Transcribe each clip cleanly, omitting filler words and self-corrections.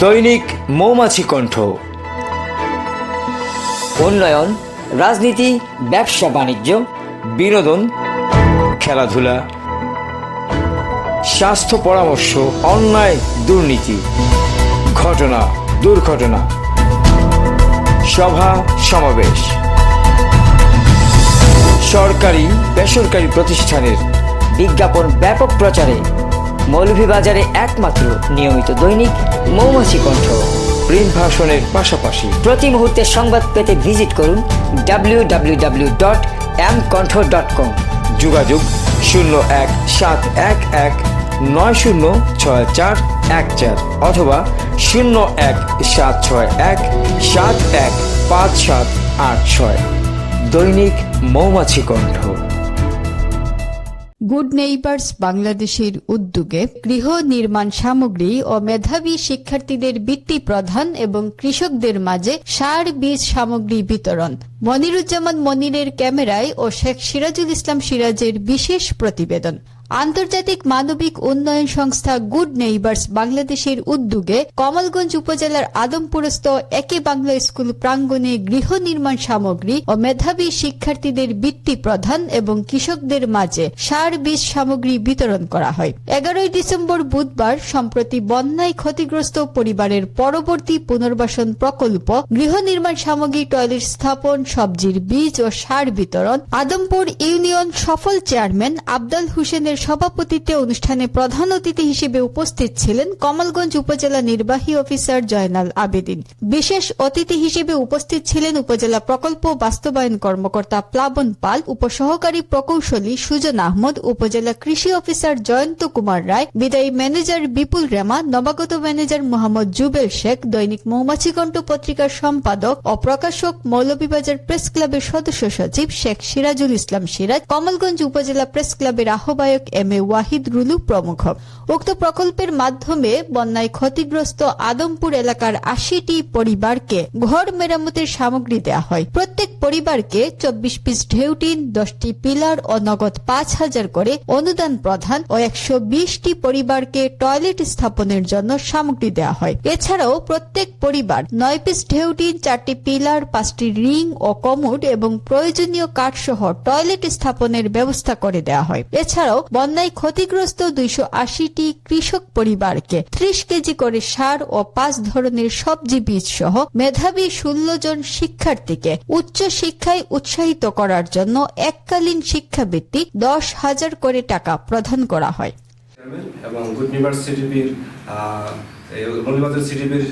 দৈনিক মৌমাছি কণ্ঠ। উন্নয়ন, রাজনীতি, ব্যবসা বাণিজ্য, বিনোদন, খেলাধুলা, স্বাস্থ্য পরামর্শ, অন্যায় দুর্নীতি, ঘটনা দুর্ঘটনা, সভা সমাবেশ, সরকারি বেসরকারি প্রতিষ্ঠানের বিজ্ঞাপন ব্যাপক প্রচারে মৌলভীবাজারে একমাত্র নিয়মিত দৈনিক মৌমাছি কণ্ঠ। প্রিন্ট ভার্সনের পাশাপাশি প্রতি মুহূর্তে সংবাদ পেতে ভিজিট করুন www.mkontho.com। যোগাযোগ 0171190641 অথবা 017617155786। দৈনিক মৌমাছি কণ্ঠ। গুড নেইবার্স বাংলাদেশের উদ্যোগে গৃহ নির্মাণ সামগ্রী ও মেধাবী শিক্ষার্থীদের বৃত্তি প্রদান এবং কৃষকদের মাঝে সার বীজ সামগ্রী বিতরণ। মনিরুজ্জামান মনিরের ক্যামেরায় ও শেখ সিরাজুল ইসলাম সিরাজের বিশেষ প্রতিবেদন। আন্তর্জাতিক মানবিক উন্নয়ন সংস্থা গুড নেইবার্স বাংলাদেশের উদ্যোগে কমলগঞ্জ উপজেলার আদমপুরস্থ একে বাংলা স্কুল প্রাঙ্গণে গৃহ নির্মাণ সামগ্রী ও মেধাবী শিক্ষার্থীদের বৃত্তি প্রদান এবং কৃষকদের মাঝে সার বীজ সামগ্রী বিতরণ করা হয়। 11 ডিসেম্বর বুধবার সম্প্রতি বন্যায় ক্ষতিগ্রস্ত পরিবারের পরবর্তী পুনর্বাসন প্রকল্প, গৃহ নির্মাণ সামগ্রী, টয়লেট স্থাপন, সবজির বীজ ও সার বিতরণ। আদমপুর ইউনিয়ন সফল চেয়ারম্যান আবদাল হোসেনের সভাপতিত্বে অনুষ্ঠানে প্রধান অতিথি হিসেবে উপস্থিত ছিলেন কমলগঞ্জ উপজেলা নির্বাহী অফিসার জয়নাল আবেদিন। বিশেষ অতিথি হিসেবে উপস্থিত ছিলেন উপজেলা প্রকল্প বাস্তবায়ন কর্মকর্তা প্লাবন পাল, উপসহকারী প্রকৌশলী সুজন আহমদ, উপজেলা কৃষি অফিসার জয়ন্ত কুমার রায়, বিদায়ী ম্যানেজার বিপুল রেমা, নবাগত ম্যানেজার মোহাম্মদ জুবেল শেখ, দৈনিক মৌমাছি কণ্ঠ পত্রিকার সম্পাদক ও প্রকাশক মৌলভীবাজার প্রেস ক্লাবের সদস্য সচিব শেখ সিরাজুল ইসলাম সিরাজ, কমলগঞ্জ উপজেলা প্রেস ক্লাবের আহ্বায়ক এম এ ওয়াহিদ রুলু প্রমুখ। উক্ত প্রকল্পের মাধ্যমে বন্যায় ক্ষতিগ্রস্ত আদমপুর এলাকার 80টি পরিবারকে ঘর মেরামতের সামগ্রী দেওয়া হয়। প্রত্যেক পরিবারকে 24 পিস ঢেউটিন, 10টি পিলার ও নগদ 5,000 করে অনুদান প্রদান ও 120টি পরিবারকে টয়লেট স্থাপনের জন্য সামগ্রী দেওয়া হয়। এছাড়াও প্রত্যেক পরিবার 9 পিস ঢেউটিন, 4টি পিলার, 5টি রিং ও কমোড এবং প্রয়োজনীয় কাঠসহ টয়লেট স্থাপনের ব্যবস্থা করে দেওয়া হয়। এছাড়াও বন্যায় ক্ষতিগ্রস্ত 280টি কৃষক পরিবারকে 30 কেজি করে সার ও 5 ধরনের সবজি বীজ সহ মেধাবী 16 জন শিক্ষার্থীকে উচ্চ শিক্ষায় উৎসাহিত করার জন্য এককালীন শিক্ষাবৃত্তি 10,000 করে টাকা প্রদান করা হয়। এবং গুড নেইবার্স সিটিভির মৌলভীবাজার সিটিভির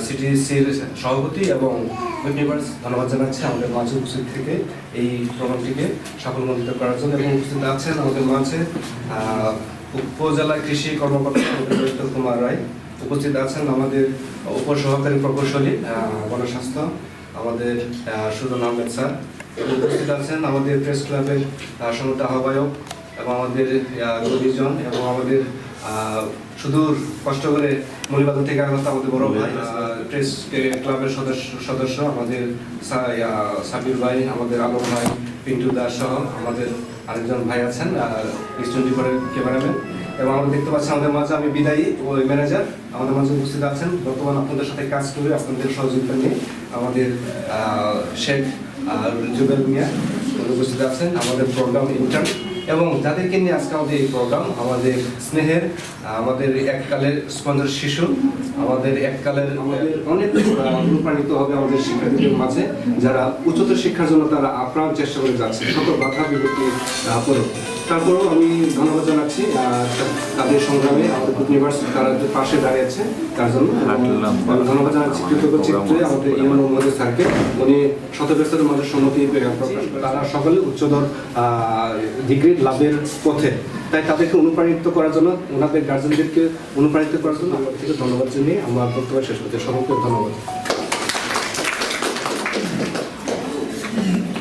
সিটিসির সভাপতি এবং গুড নেইবার্স ধন্যবাদ জানাচ্ছি আমাদের মাঝে উপস্থিত থেকে এই প্রোগ্রামটিকে সাফল্যমণ্ডিত করার জন্য। এবং উপস্থিত আছেন আমাদের মাঝে উপজেলা কৃষি কর্মকর্তা জয়ন্ত কুমার রায়, উপস্থিত আছেন আমাদের উপসহকারী প্রকৌশলী গণস্বাস্থ্য আমাদের সুজন আহমেদ স্যার, উপস্থিত আছেন আমাদের প্রেস ক্লাবের সমস্ত আহ্বায়ক এবং আমাদের কবিজন এবং আমাদের সুদূর কষ্ট করে মৌলভীবাজার থেকে আগত আমাদের বড় ভাই প্রেস ক্লাবের সদস্য আমাদের সাবির ভাই, আমাদের আলম ভাই, পিন্টু দাস সহ আমাদের আরেকজন ভাই আছেন ইস্টুন্ডিপরের ক্যামেরাম্যান। এবং আমরা দেখতে পাচ্ছি আমাদের মাঝে আমি বিদায়ী ওই ম্যানেজার আমাদের মাঝে উপস্থিত আছেন। বর্তমান আপনাদের সাথে কাজ করে আপনাদের সহযোগিতা নিয়ে আমাদের শেখ জুবেল মিয়া উপস্থিত আছেন, আমাদের প্রোগ্রাম ইন্টার্ন এবং যাদেরকে নিয়ে আজকে আমাদের এই প্রোগ্রাম, আমাদের স্নেহের, আমাদের এককালের স্পন্দন শিশু, আমাদের এককালের আমাদের অনেক অনুপ্রাণিত হবে আমাদের শিক্ষার্থীদের মাঝে যারা উচ্চতর শিক্ষার জন্য তারা আপ্রাণ চেষ্টা করে যাচ্ছে শত বাধা বিপত্তি পরে। তারপরেও আমি ধন্যবাদ জানাচ্ছি তাদের সংগ্রামে আমাদের গুড নেইবার্স তারা পাশে দাঁড়িয়েছে তার জন্য ধন্যবাদ জানাচ্ছি। কৃতজ্ঞ চিত্রে আমাদের ইমান মোহাম্মদ স্যারকে, উনি শতব্যস্ততার মাঝে সম্মতি প্রকাশ করে তারা সকলে উচ্চতর ডিগ্রি লাভের পথে, তাই তাদেরকে অনুপ্রাণিত করার জন্য, ওনাদের গার্জেনদেরকে অনুপ্রাণিত করার জন্য আমার থেকে ধন্যবাদ জানিয়ে আমার বক্তব্য শেষ করতে সকলকে ধন্যবাদ।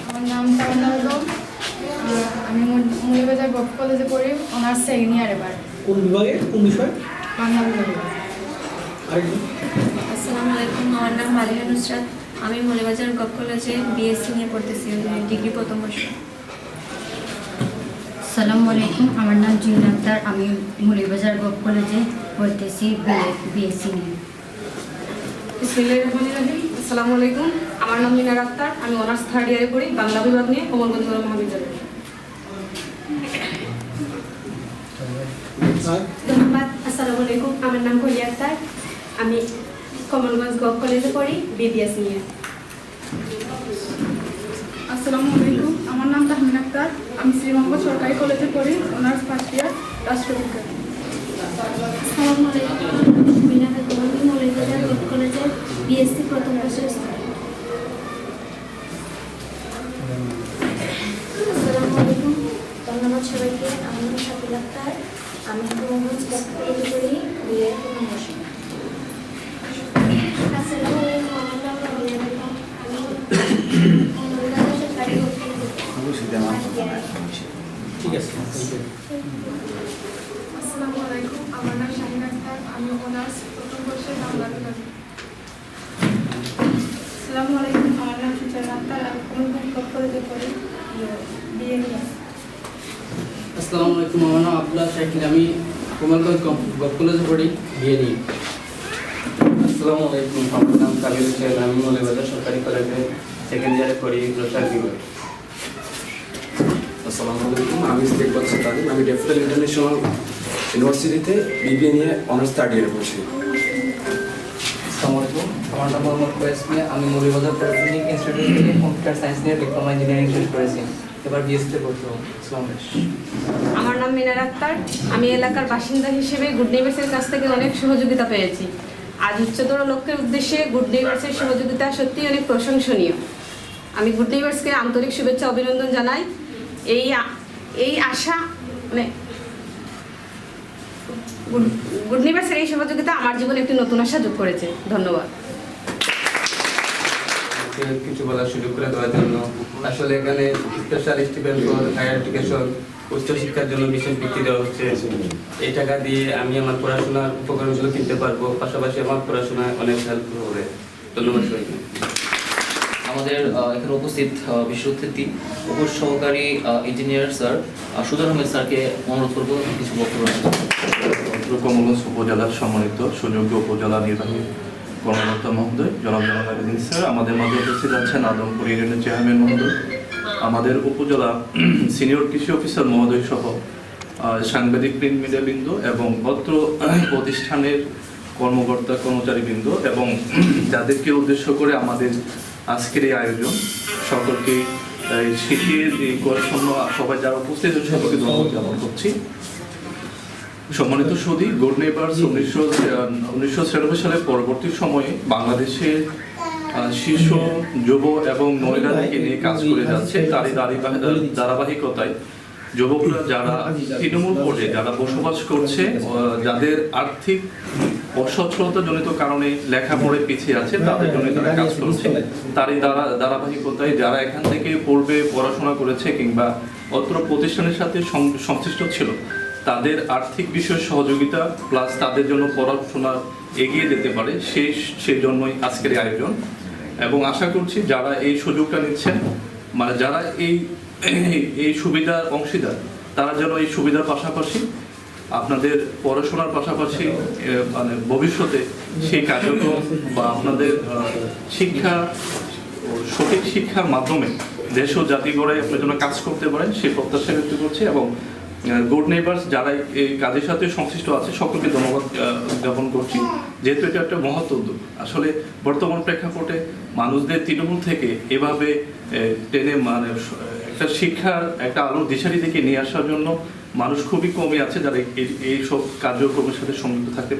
আমার নাম তামান্না বেগম, আমি মৌলভীবাজার গভ কলেজে পড়ি, অনার্স সেকেন্ড ইয়ার এবার। কোন বিভাগে, কোন বিষয়? বাংলা বিভাগে। আসসালামু আলাইকুম, আমার নাম মালিহা নুসরাত, আমি মৌলভীবাজার গভ কলেজে বিএসসি নিয়ে পড়তেছি, ডিগ্রি প্রথম বর্ষ। আসসালামু আলাইকুম, আমার নাম জিন আক্তার। আমি মৌলভীবাজার গভ কলেজে পড়তেছি বিএসসি নিয়ে। বিসমিল্লাহির রহমানির রহিম। আসসালামু আলাইকুম, আমার নাম মিনার আক্তার। আমি অনার্স থার্ড ইয়ারে পড়ি বাংলা বিভাগ নিয়ে কমলগঞ্জ মহাবিদ্যালয়। ধন্যবাদ। আসসালামু আলাইকুম, আমার নাম কলি আক্তার। আমি কমলগঞ্জ গভ কলেজে পড়ি বিবিএস নিয়ে। আসসালামু আলাইকুম, আমার নাম তাহমিনা আক্তার। আমি শ্রীমঙ্গল সরকারি কলেজে পড়ি অনার্স ফার্স্ট ইয়ার রাষ্ট্রবিজ্ঞান। আসসালামু আলাইকুম, মিনা বেগম। আমি মৌলভীবাজার গভ কলেজের বিএসসি প্রথম বর্ষের স্টুডেন্ট। আসসালামু আলাইকুম, ধন্যবাদ সবাইকে। আমার নাম শাকিল আক্তার। আমি কমলগঞ্জ গভ কলেজে পড়ি বিএ প্রথম বর্ষ। আসসালামু আলাইকুম, আমার নাম রবিনা বেগম। আমি মৌলভীবাজার সরকারি গভ কলেজে আসসালামু আলাইকুম, আমার নাম শাহিন আক্তার। আমি অনার্স প্রথম বর্ষের বাংলা বিভাগ। আসসালামু আলাইকুম, আমার নাম সুচেতনা আক্তার। আমি কমলগঞ্জ গভ কলেজে পড়ি বিএ নিয়ে। আসসালামু আলাইকুম, আমার নাম আব্দুল্লাহ শাকিল। আমি কমলগঞ্জ গভ কলেজে পড়ি বিএ নিয়ে। আসসালামু আলাইকুম, আমার নাম কাবিল হোসেন। আমি মৌলভীবাজার সরকারি কলেজে সেকেন্ড ইয়ারে পড়ি প্রচার বিভাগ। আসসালামু আলাইকুম, আমি ইস্তেকবাল সাতারি। আমি ডেফটেল ইন্টারন্যাশনাল ইউনিভার্সিটিতে বিবিএ নিয়ে অনার্স থার্ড ইয়ারে পড়ছি। আসসালামু আলাইকুম, আমার নাম মোহাম্মদ ফয়েজ মিয়া। আমি মৌলভীবাজার পলিটেকনিক ইনস্টিটিউট থেকে কম্পিউটার সায়েন্স নিয়ে ডিপ্লোমা ইঞ্জিনিয়ারিং শেষ করেছি। এবার বিএসসি পড়তে হবে। আসসালামু আলাইকুম। আমার নাম মিনার আক্তার। আমি এলাকার বাসিন্দা হিসেবে গুড নেইবার্সের কাছ থেকে অনেক সহযোগিতা পেয়েছি। আজ উচ্চতর লক্ষ্যের উদ্দেশ্যে গুড নেইবার্সের সহযোগিতা সত্যিই অনেক প্রশংসনীয়। আমি গুড নেইবার্সকে আন্তরিক শুভেচ্ছা অভিনন্দন জানাই। এই আশা মানে গুড নেইবার্সের এই সহযোগিতা আমার জীবনে একটি নতুন আশা যোগ করেছে। ধন্যবাদ। কিছু বলার সুযোগ করে দেওয়ার জন্য। আসলে এখানে special student for higher education উচ্চশিক্ষার জন্য বিশেষ বৃত্তি দেওয়া হচ্ছে। এই টাকা দিয়ে আমি আমার পড়াশোনার উপকরণগুলো কিনতে পারবো, পাশাপাশি আমার পড়াশোনায় অনেক হেল্প হবে। ধন্যবাদ সবাইকে। আমাদের এখানে উপস্থিত বিশ্ব অতিথি উপসহকারী ইঞ্জিনিয়ার স্যার সুজন আহমেদ স্যারকে অনুরোধ করবো কিছু বক্তব্য রাখার জন্য। কমলগঞ্জ উপজেলার সম্মানিত সুযোগ্য উপজেলা নির্বাহী কর্মকর্তা মহোদয়, জনাব জালালউদ্দিন স্যার, আমাদের মাঝে উপস্থিত আছেন আদমপুর ইউনিয়নের চেয়ারম্যান মহোদয়, আমাদের উপজেলা সিনিয়র কৃষি অফিসার মহোদয় সহ সাংবাদিক প্রিন্ট মিডিয়াবৃন্দ এবং অত্র প্রতিষ্ঠানের কর্মকর্তা কর্মচারীবৃন্দ এবং যাদেরকে উদ্দেশ্য করে আমাদের আজকের এই আয়োজন, সকলকে শীতের এই জন্য সবাই যারা উপস্থিত হয়েছে সকলকে ধন্যবাদ জ্ঞাপন করছি। সম্মানিত সুধী, গুড নেইবার্স 1996 সালের পরবর্তী সময়ে বাংলাদেশের শিশু, যুব এবং মহিলাদেরকে নিয়ে কাজ করে যাচ্ছে। তারই ধারাবাহিকতায় যুবকরা যারা তৃণমূল পর্যায়ে যারা বসবাস করছে, যাদের আর্থিক অসচ্ছলতাজনিত কারণে লেখাপড়ায় পিছিয়ে আছে, তাদের জন্য তারা কাজ করছে। তারই ধারাবাহিকতায় যারা এখান থেকে পূর্বে পড়াশোনা করেছে কিংবা অত্র প্রতিষ্ঠানের সাথে সংশ্লিষ্ট ছিল, তাদের আর্থিক বিষয়ে সহযোগিতা প্লাস তাদের জন্য পড়াশোনা এগিয়ে যেতে পারে, সেই জন্যই আজকের এই আয়োজন। এবং আশা করছি যারা এই সুযোগটা নিচ্ছেন, মানে যারা এই সুবিধার অংশীদার, তারা যেন এই সুবিধার পাশাপাশি আপনাদের পড়াশোনার পাশাপাশি মানে ভবিষ্যতে সেই কার্যক্রম বা আপনাদের সঠিক শিক্ষার মাধ্যমে দেশ ও জাতি গড়ায় আপনার জন্য কাজ করতে পারেন, সেই প্রত্যাশা ব্যক্ত করছি। এবং গুড নেইবার্স যারা এই কাজের সাথে সংশ্লিষ্ট আছে সকলকে ধন্যবাদ জ্ঞাপন করছি, যেহেতু এটা একটা মহৎ উদ্যোগ। আসলে বর্তমান প্রেক্ষাপটে মানুষদের তৃণমূল থেকে এভাবে টেনে মানে একটা শিক্ষার একটা আলোর দিশারি থেকে নিয়ে আসার জন্য মানুষ খুবই কমই আছে যারা এই সব কার্যক্রমের সাথে সংযুক্ত থাকতে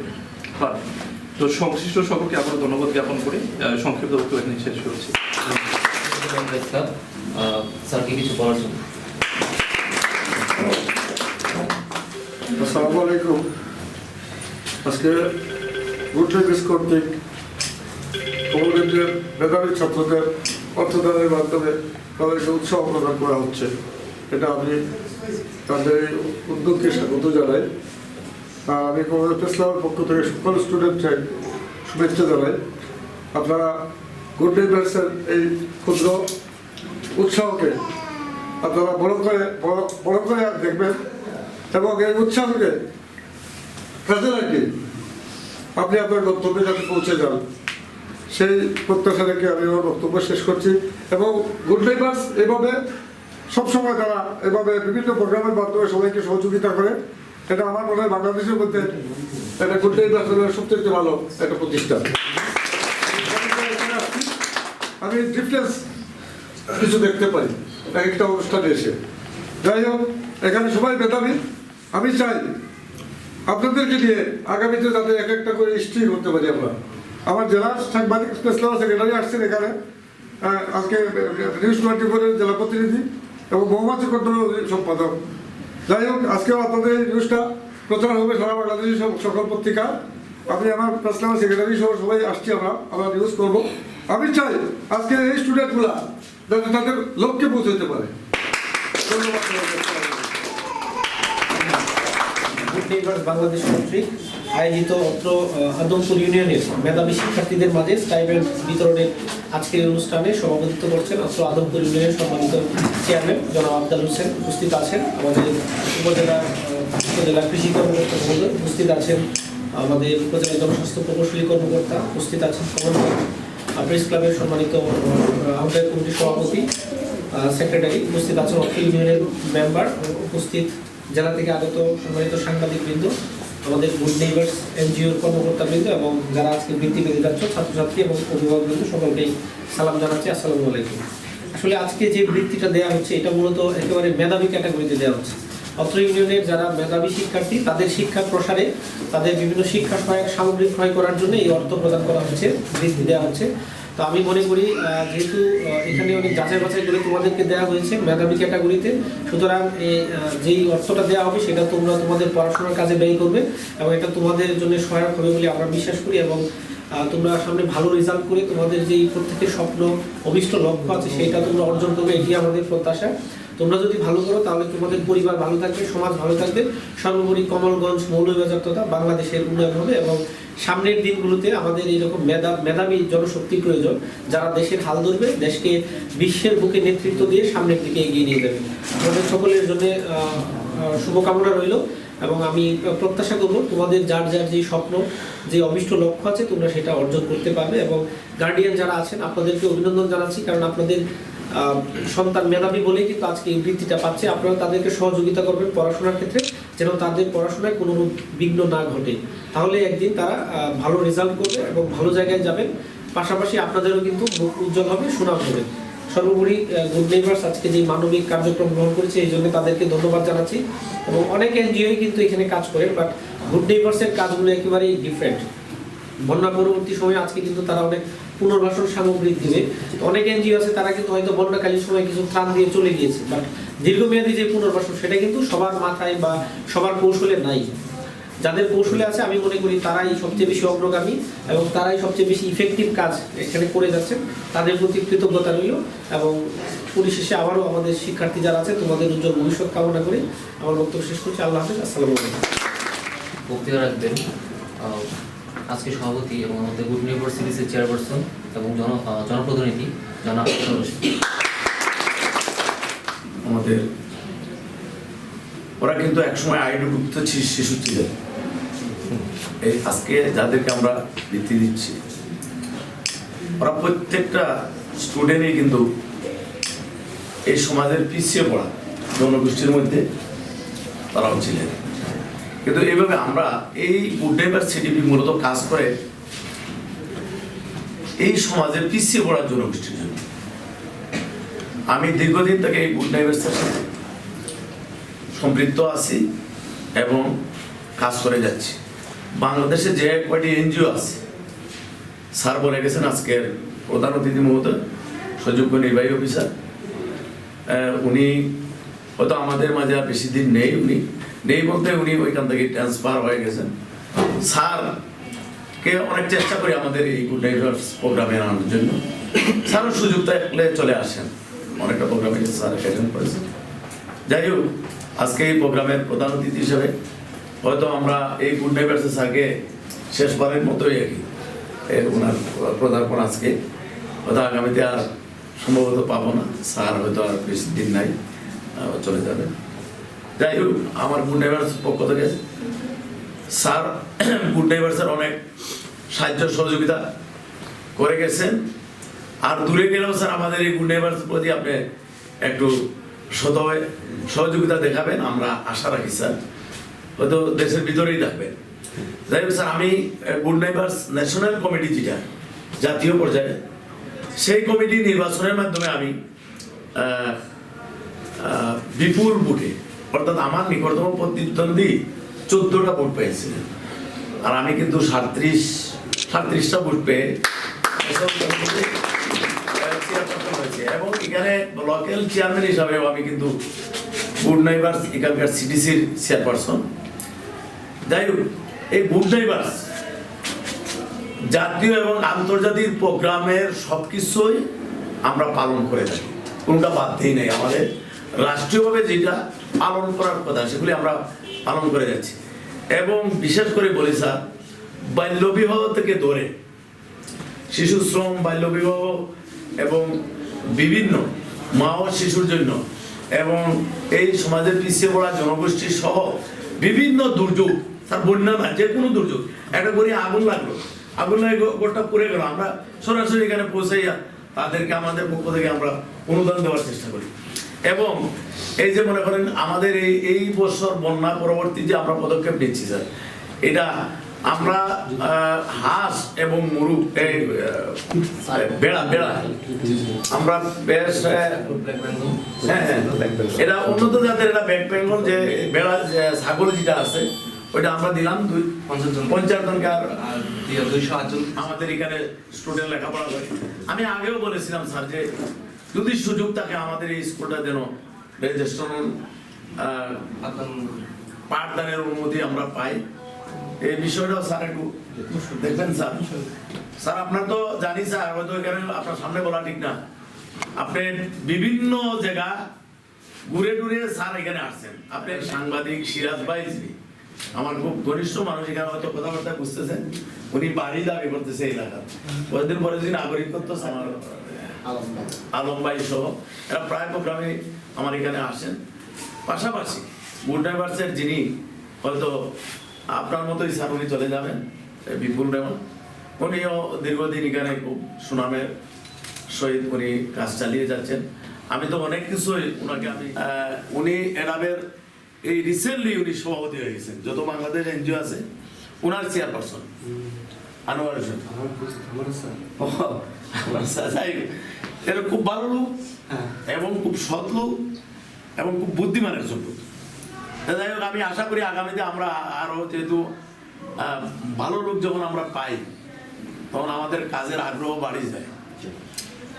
পারে। তো সংশ্লিষ্ট সকলকে আবারও ধন্যবাদ জ্ঞাপন করে সংক্ষিপ্ত বক্তব্য এখানে শেষ করেছি। স্যারকে কিছু বলার জন্য। আসসালামু আলাইকুম। আজকে গুড নেইবার্স কর্তৃক কমলগঞ্জের মেধাবী ছাত্রদের অর্থদানের মাধ্যমে তাদেরকে উৎসাহ প্রদান করা হচ্ছে। এটা আমি তাদের উদ্যোগকে স্বাগত জানাই। আমি কমলগঞ্জ ইসলামের পক্ষ থেকে সকল স্টুডেন্টদের শুভেচ্ছা জানাই। আপনারা গুড নেইবার্সের এই ক্ষুদ্র উৎসাহকে আপনারা বড় করে দেখবেন এবং এই উৎসাহকে কাজে লাগিয়ে আপনি আপনার গন্তব্যে যাতে পৌঁছে যান সেই প্রত্যাশা রেখে আমি আমার বক্তব্য শেষ করছি। এবং গুড নেইবার্স এভাবে সবসময় তারা এভাবে বিভিন্ন প্রোগ্রামের মাধ্যমে সবাইকে সহযোগিতা করে। এটা আমার মনে হয় বাংলাদেশের মধ্যে একটা গুড নেইবার্স সবচেয়ে ভালো একটা প্রতিষ্ঠান। আমি ডিফারেন্স কিছু দেখতে পাই একটা অনুষ্ঠানে এসে। যাই হোক, এখানে সবাই মেধাবী। আমি চাই আপনাদেরকে নিয়ে আগামীতে যাতে এক একটা করে হিস্ট্রি করতে পারি আমরা। আমার জেলার সাংবাদিক সেক্রেটারি আসছেন এখানে আজকে, নিউজ 24-এর জেলা প্রতিনিধি এবং মৌমাছি কন্ট্রোল সম্পাদক। যাই হোক, আজকেও আপনাদের এই নিউজটা প্রচার হবে সারা বাংলাদেশের সকল পত্রিকা। আমি আমার প্রেস ক্লাবের সেক্রেটারি সহ সবাই আসছি, আমরা নিউজ করবো। আমি চাই আজকে এই স্টুডেন্টগুলা যাতে তাদের লক্ষ্যে পৌঁছতে পারে। ধন্যবাদ। গুড নেইবার্স বাংলাদেশ কর্তৃক আয়োজিত অত্র আদমপুর ইউনিয়নের মেধাবী শিক্ষার্থীদের মাঝে স্টাইপেন্ড বিতরণের আজকের অনুষ্ঠানে সভাপতিত্ব করছেন অত্র আদমপুর ইউনিয়নের সম্মানিত চেয়ারম্যান জনাব আফজাল হোসেন। উপস্থিত আছেন আমাদের উপজেলা কৃষি কর্মকর্তা মহোদয়, উপস্থিত আছেন আমাদের উপজেলা জনস্বাস্থ্য প্রকৌশলী কর্মকর্তা, উপস্থিত আছেন প্রেস ক্লাবের সম্মানিত আহ্বায়ক কমিটির সভাপতি, সেক্রেটারি, উপস্থিত আছেন অত্র ইউনিয়নের মেম্বার, উপস্থিত জেলা থেকে আগত সম্মানিত সাংবাদিকবৃন্দ, আমাদের গুড নেইবার্স এনজিওর কর্মকর্তাবৃন্দ এবং যারা আজকে বৃত্তি পেতে যাচ্ছ ছাত্রছাত্রী এবং অভিভাবকবৃন্দ সকলকেই সালাম জানাচ্ছি। আসসালামু আলাইকুম। আসলে আজকে যে বৃত্তিটা দেওয়া হচ্ছে এটা মূলত একেবারে মেধাবী ক্যাটাগরিতে দেওয়া হচ্ছে। অত্র ইউনিয়নের যারা মেধাবী শিক্ষার্থী তাদের শিক্ষার প্রসারে তাদের বিভিন্ন শিক্ষা সহায়ক সামগ্রী ক্রয় করার জন্য এই অর্থ প্রদান করা হচ্ছে, বৃত্তি দেওয়া হচ্ছে। তো আমি মনে করি যেহেতু এখানে অনেক যাচাই বাছাই করে তোমাদেরকে দেওয়া হয়েছে মেধাবী ক্যাটাগরিতে, সুতরাং যেই অর্থটা দেওয়া হবে সেটা তোমরা তোমাদের পড়াশোনার কাজে ব্যয় করবে এবং এটা তোমাদের জন্য সহায়ক হবে বলে আমরা বিশ্বাস করি। এবং তোমরা সামনে ভালো রেজাল্ট করে তোমাদের যেই প্রত্যেকের স্বপ্ন অভিষ্ট লক্ষ্য আছে সেটা তোমরা অর্জন করবে, এটি আমাদের প্রত্যাশা। তোমরা যদি ভালো করো তাহলে তোমাদের পরিবার ভালো থাকবে, সমাজ ভালো থাকবে, সর্বোপরি কমলগঞ্জ, মৌলভীবাজার তথা বাংলাদেশের উন্নয়ন হবে। এবং সামনের দিনগুলোতে আমাদের এইরকম মেধাবী জনশক্তি প্রয়োজন যারা দেশের হাল ধরবে, দেশকে বিশ্বের বুকে নেতৃত্ব দিয়ে সামনের দিকে এগিয়ে নিয়ে যাবে। আমাদের সকলের জন্য শুভকামনা রইল এবং আমি প্রত্যাশা করব তোমাদের যার যার যে স্বপ্ন, যে অভিষ্ট লক্ষ্য আছে তোমরা সেটা অর্জন করতে পারবে। এবং গার্ডিয়ান যারা আছেন আপনাদেরকে অভিনন্দন জানাচ্ছি, কারণ আপনাদের সন্তান মেধাবী বলেই কিন্তু আজকে এই বৃত্তিটা পাচ্ছে। আপনারা তাদেরকে সহযোগিতা করবেন পড়াশোনার ক্ষেত্রে, যেন তাদের পড়াশোনায় কোনো বিঘ্ন না ঘটে, তাহলে একদিন তারা ভালো রেজাল্ট করবে এবং ভালো জায়গায় যাবেন। পাশাপাশি আপনাদেরও কিন্তু মুখ উজ্জ্বল হবে, সুনাম হবে। সর্বোপরি গুড নেইবার্স আজকে যে মানবিক কার্যক্রম গ্রহণ করেছে এই জন্য তাদেরকে ধন্যবাদ জানাচ্ছি। এবং অনেক এনজিওই কিন্তু এখানে কাজ করেন, বাট গুড নেইবার্সের কাজগুলো একেবারেই ডিফারেন্ট। বন্যা পরবর্তী সময়ে আজকে কিন্তু তারা অনেক পুনর্বাসন সামগ্রী দিবে। অনেক এনজিও আছে তারা কিন্তু হয়তো বন্যাকালীন সময় কিছু ত্রাণ দিয়ে চলে গিয়েছে, বাট দীর্ঘমেয়াদী যে পুনর্বাসন সেটা কিন্তু সবার মাথায় বা সবার কৌশলে নাই। যাদের কৌশলে আছে আমি মনে করি তারাই সবচেয়ে বেশি অগ্রগামী এবং তারাই সবচেয়ে বেশি ইফেক্টিভ কাজ এখানে করে যাচ্ছেন। তাদের প্রতি কৃতজ্ঞতা রইল এবং পরিশেষে আবারও আমাদের শিক্ষার্থী যারা আছে তোমাদের উজ্জ্বল ভবিষ্যৎ কামনা করে আমার বক্তব্য শেষ করছি। আল্লাহ হাফেজ। আসসালামু আলাইকুম। বক্তৃতা রাখবেন আজকে সভাপতি এবং আমাদের গুড নেইবার্স সিরিজের চেয়ারপারসন এবং জনপ্রতিনিধি জনাব আফজাল হোসেন। আমাদের ওরা কিন্তু একসময় আইনভুক্ত শিশু ছিলেন। এই আজকে যাদেরকে আমরা বৃত্তি দিচ্ছি ওরা প্রত্যেকটা স্টুডেন্টই কিন্তু এই সমাজের পিছিয়ে পড়া জনগোষ্ঠীর মধ্যে তারাও ছিলেন। কিন্তু এইভাবে আমরা এই গুড নেইবার্স সিডিপি মূলত কাজ করে এই সমাজের পিছিয়ে পড়া জনগোষ্ঠীর জন্য। আমি দীর্ঘদিন থেকে এই গুড নেইবার্সের সাথে সম্পৃক্ত আছি এবং কাজ করে যাচ্ছি। বাংলাদেশে যে কয়টি এনজিও আছে স্যার বলে গেছেন, আজকের প্রধান অতিথি মহোদয় সুযোগ্য নির্বাহী অফিসার উনি হয়তো আমাদের মাঝে আর বেশি দিন নেই, উনি নেই বলতে উনি ওইখান থেকে ট্রান্সফার হয়ে গেছেন। স্যারকে অনেক চেষ্টা করি আমাদের এই গুড নেইবার্স প্রোগ্রামে আনার জন্য, স্যারও সুযোগ থাকলে চলে আসেন, অনেকটা প্রোগ্রামে স্যার অ্যাটেন্ড করেছেন। যাই হোক, আজকে এই প্রোগ্রামের প্রধান অতিথি হিসেবে হয়তো আমরা এই গুড নেইবার্সের স্যারকে শেষবারের মতোই আর কি ওনার পদার্পণ আজকে, হয়তো আগামীতে আর সম্ভবত পাবো না, স্যার হয়তো আর বেশি দিন নাই। চলে যাবে। যাই হোক, আমার গুড নেইবার্স পক্ষ থেকে স্যার গুড নেইবার্সের অনেক সাহায্য সহযোগিতা করে গেছেন। আর দূরে গেলেও স্যার আমাদের এই গুড নেইবার্স প্রতি আপনি একটু সদয় সহযোগিতা দেখাবেন, আমরা আশা রাখি স্যার। হয়তো দেশের ভিতরেই থাকবেন। যাই হোক স্যার, আমি গুড নেইবার্স ন্যাশনাল কমিটি যেটা জাতীয় পর্যায়ে, সেই কমিটি নির্বাচনের মাধ্যমে আমি বিপুল ভোটে, অর্থাৎ আমার নিকটতম প্রতিদ্বন্দ্বী 14টা ভোট পেয়েছিলেন, আর আমি কিন্তু 37টা ভোট পেয়ে এবং এখানে লোকাল চেয়ারম্যান হিসাবেও আমি কিন্তু গুড নেইবার্স এখানকার সিটিসির চেয়ারপারসন। যাই হোক, এই গুড নেইবার্স জাতীয় এবং আন্তর্জাতিক প্রোগ্রামের সবকিছুই আমরা পালন করে থাকি, কোনটা বাদ দিই নাই। আমাদের রাষ্ট্রীয়ভাবে যেটা পালন করার কথা সেগুলি আমরা পালন করে যাচ্ছি। এবং বিশেষ করে বলি স্যার, বাল্যবিবাহ থেকে ধরে শিশু শ্রম, বাল্যবিবাহ এবং বিভিন্ন মা ও শিশুর জন্য এবং এই সমাজের পিছিয়ে পড়া জনগোষ্ঠী সহ বিভিন্ন দুর্যোগ, তার বন্যা না, যে কোনো দুর্যোগ, একটা করে আগুন লাগলো, আগুন লাগে গোটা পড়ে গেল, আমরা সরাসরি এখানে পৌঁছাইয়া তাদেরকে আমাদের পক্ষ থেকে আমরা অনুদান দেওয়ার চেষ্টা করি। এবং এই যে মনে করেন আমাদের এই বছর বন্যা পরবর্তী যে আমরা পদক্ষেপ নিচ্ছি স্যার, এটা আমরা হাঁস এবং মুরগ, বেড়া আমরা বেশ এটা উন্নত জাতের, এটা ব্যাক বেঙ্গল যে বেড়া ছাগল যেটা আছে ওইটা আমরা দিলাম 50 জনকে। আর 208 জন আমাদের এখানে স্টুডেন্ট লেখাপড়া করে। আমি আগেও বলেছিলাম স্যার যে যদি সুযোগ থাকে আমাদের এই স্কুলটা যেন রেজিস্ট্রেশন পাঠদানের অনুমতি আমরা পাই, এই বিষয়টাও স্যার একটু দেখবেন স্যার। স্যার আপনার তো জানি স্যার, হয়তো এখানে আপনার সামনে বলা ঠিক না, আপনি বিভিন্ন জায়গা ঘুরে টুরে স্যার এখানে আসছেন। আপনি সাংবাদিক সিরাজ ভাই, আমার খুব ঘনিষ্ঠ মানুষ, এখানে হয়তো কথাবার্তা বুঝতেছেন, উনি বাড়ি দাবি করতেছে এলাকার, কয়েকদিন পরে যদি নাগরিকত্ব আমার আলম ভাই সহ এরা প্রায় প্রোগ্রামে আমার এখানে আসেন। পাশাপাশি গুড নেইবার্সের যিনি হয়তো আপনার মতোই স্যার, উনি চলে যাবেন, বিপুল রেমন, উনিও দীর্ঘদিন এখানে খুব সুনামের সহিত উনি কাজ চালিয়ে যাচ্ছেন। আমি তো অনেক কিছুই ওনাকে উনি এরাবের এই রিসেন্টলি উনি সভাপতি হয়ে গেছেন, যত বাংলাদেশ এনজিও আছে ওনার চেয়ারপারসন আনোয়ার হোসেন। এরা খুব ভালো লোক এবং খুব সৎ লোক এবং খুব বুদ্ধিমানের একজন লোক। যাই হোক, আমি আশা করি আগামীতে আমরা আরো যেহেতু ভালো লোক যখন আমরা পাই তখন আমাদের কাজের আগ্রহ বাড়ি যায়।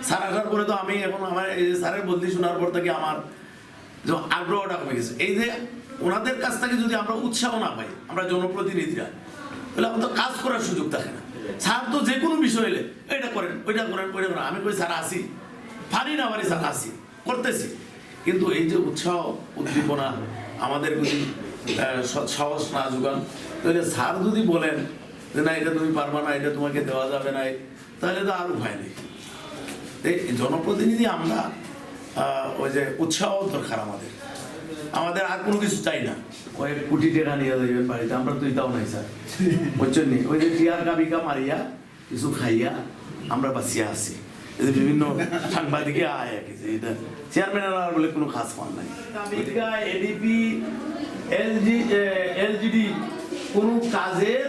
স্যার আসার পরে তো আমি এখন আমার এই স্যারের বদলি শোনার পর থেকে আমার যে আগ্রহটা কমে গেছে। এই যে ওনাদের কাছ থেকে যদি আমরা উৎসাহ না পাই, আমরা জনপ্রতিনিধিরা, তাহলে আমাদের কাজ করার সুযোগ থাকে না। স্যার তো যে কোনো বিষয় এলে এটা করেন, ওইটা করেন, ওইটা করেন, আমি কই স্যার আসি, পারি না পারি স্যার আসি, করতেছি। কিন্তু এই যে উৎসাহ উদ্দীপনা আমাদের যদি সাহস না যোগান, তাহলে স্যার যদি বলেন যে না এটা তুমি পারবা না, এটা তোমাকে দেওয়া যাবে না, তাহলে তো আর উপায় নেই। এই জনপ্রতিনিধি আমরা ওই যে উৎসাহ দরকার আমাদের, আমাদের আর কোনো কিছু চাই না। কয়েক কোটি টাকা নিয়ে যাবেন বাড়িতে, আমরা তো এটাও নাই স্যার, বুঝছেন নি? ওই যে টিয়ার কাবিকা মারিয়া কিছু খাইয়া আমরা বাঁচিয়া আছি। বিভিন্ন সাংবাদিকে আয় এটা চেয়ারম্যানের বলে কোনো খাস মান নাই। এডিপি এলজিডি কোনো কাজের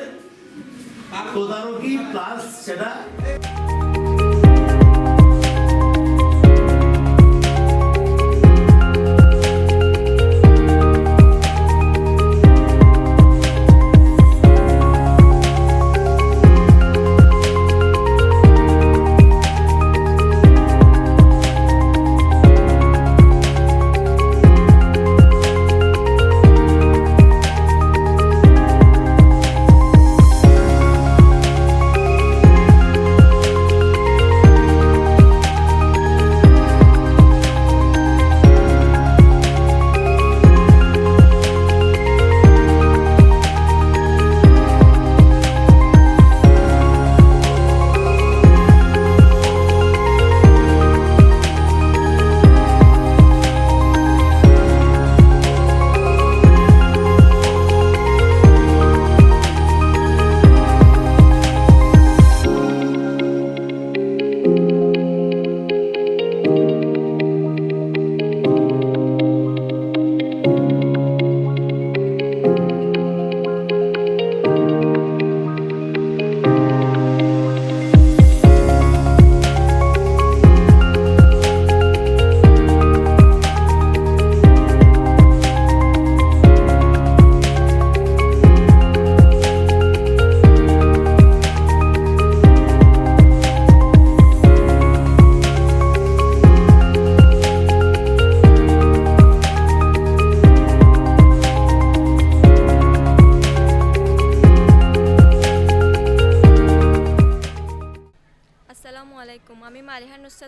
তদারকি প্লাস সেটা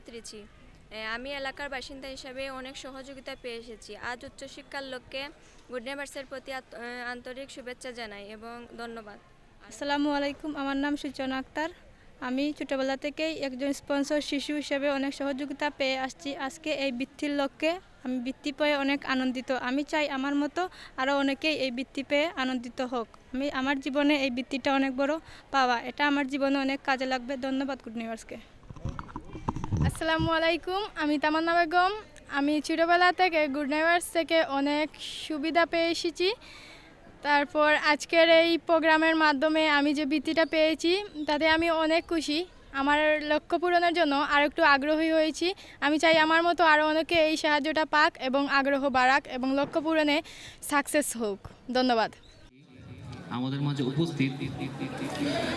ছাত্রী। আমি এলাকার বাসিন্দা হিসাবে অনেক সহযোগিতা পেয়ে এসেছি। আজ উচ্চশিক্ষার লক্ষ্যে গুড নেইবার্সের প্রতি আন্তরিক শুভেচ্ছা জানাই এবং ধন্যবাদ। আসসালামু আলাইকুম, আমার নাম সূচনা আক্তার। আমি ছোটোবেলা থেকেই একজন স্পন্সর শিশু হিসেবে অনেক সহযোগিতা পেয়ে আসছি। আজকে এই বৃত্তির লক্ষ্যে আমি বৃত্তি পেয়ে অনেক আনন্দিত। আমি চাই আমার মতো আরও অনেকেই এই বৃত্তি পেয়ে আনন্দিত হোক। আমার জীবনে এই বৃত্তিটা অনেক বড় পাওয়া, এটা আমার জীবনে অনেক কাজে লাগবে। ধন্যবাদ গুড নেইবার্সকে। আসসালামু আলাইকুম, আমি তামান্না বেগম। আমি ছোটোবেলা থেকে গুড নেইবার্স থেকে অনেক সুবিধা পেয়ে এসেছি। তারপর আজকের এই প্রোগ্রামের মাধ্যমে আমি যে বৃত্তিটা পেয়েছি তাতে আমি অনেক খুশি। আমার লক্ষ্য পূরণের জন্য আর একটু আগ্রহী হয়েছি। আমি চাই আমার মতো আরও অনেকে এই সাহায্যটা পাক এবং আগ্রহ বাড়াক এবং লক্ষ্য পূরণে সাকসেস হোক। ধন্যবাদ। আমাদের মাঝে উপস্থিত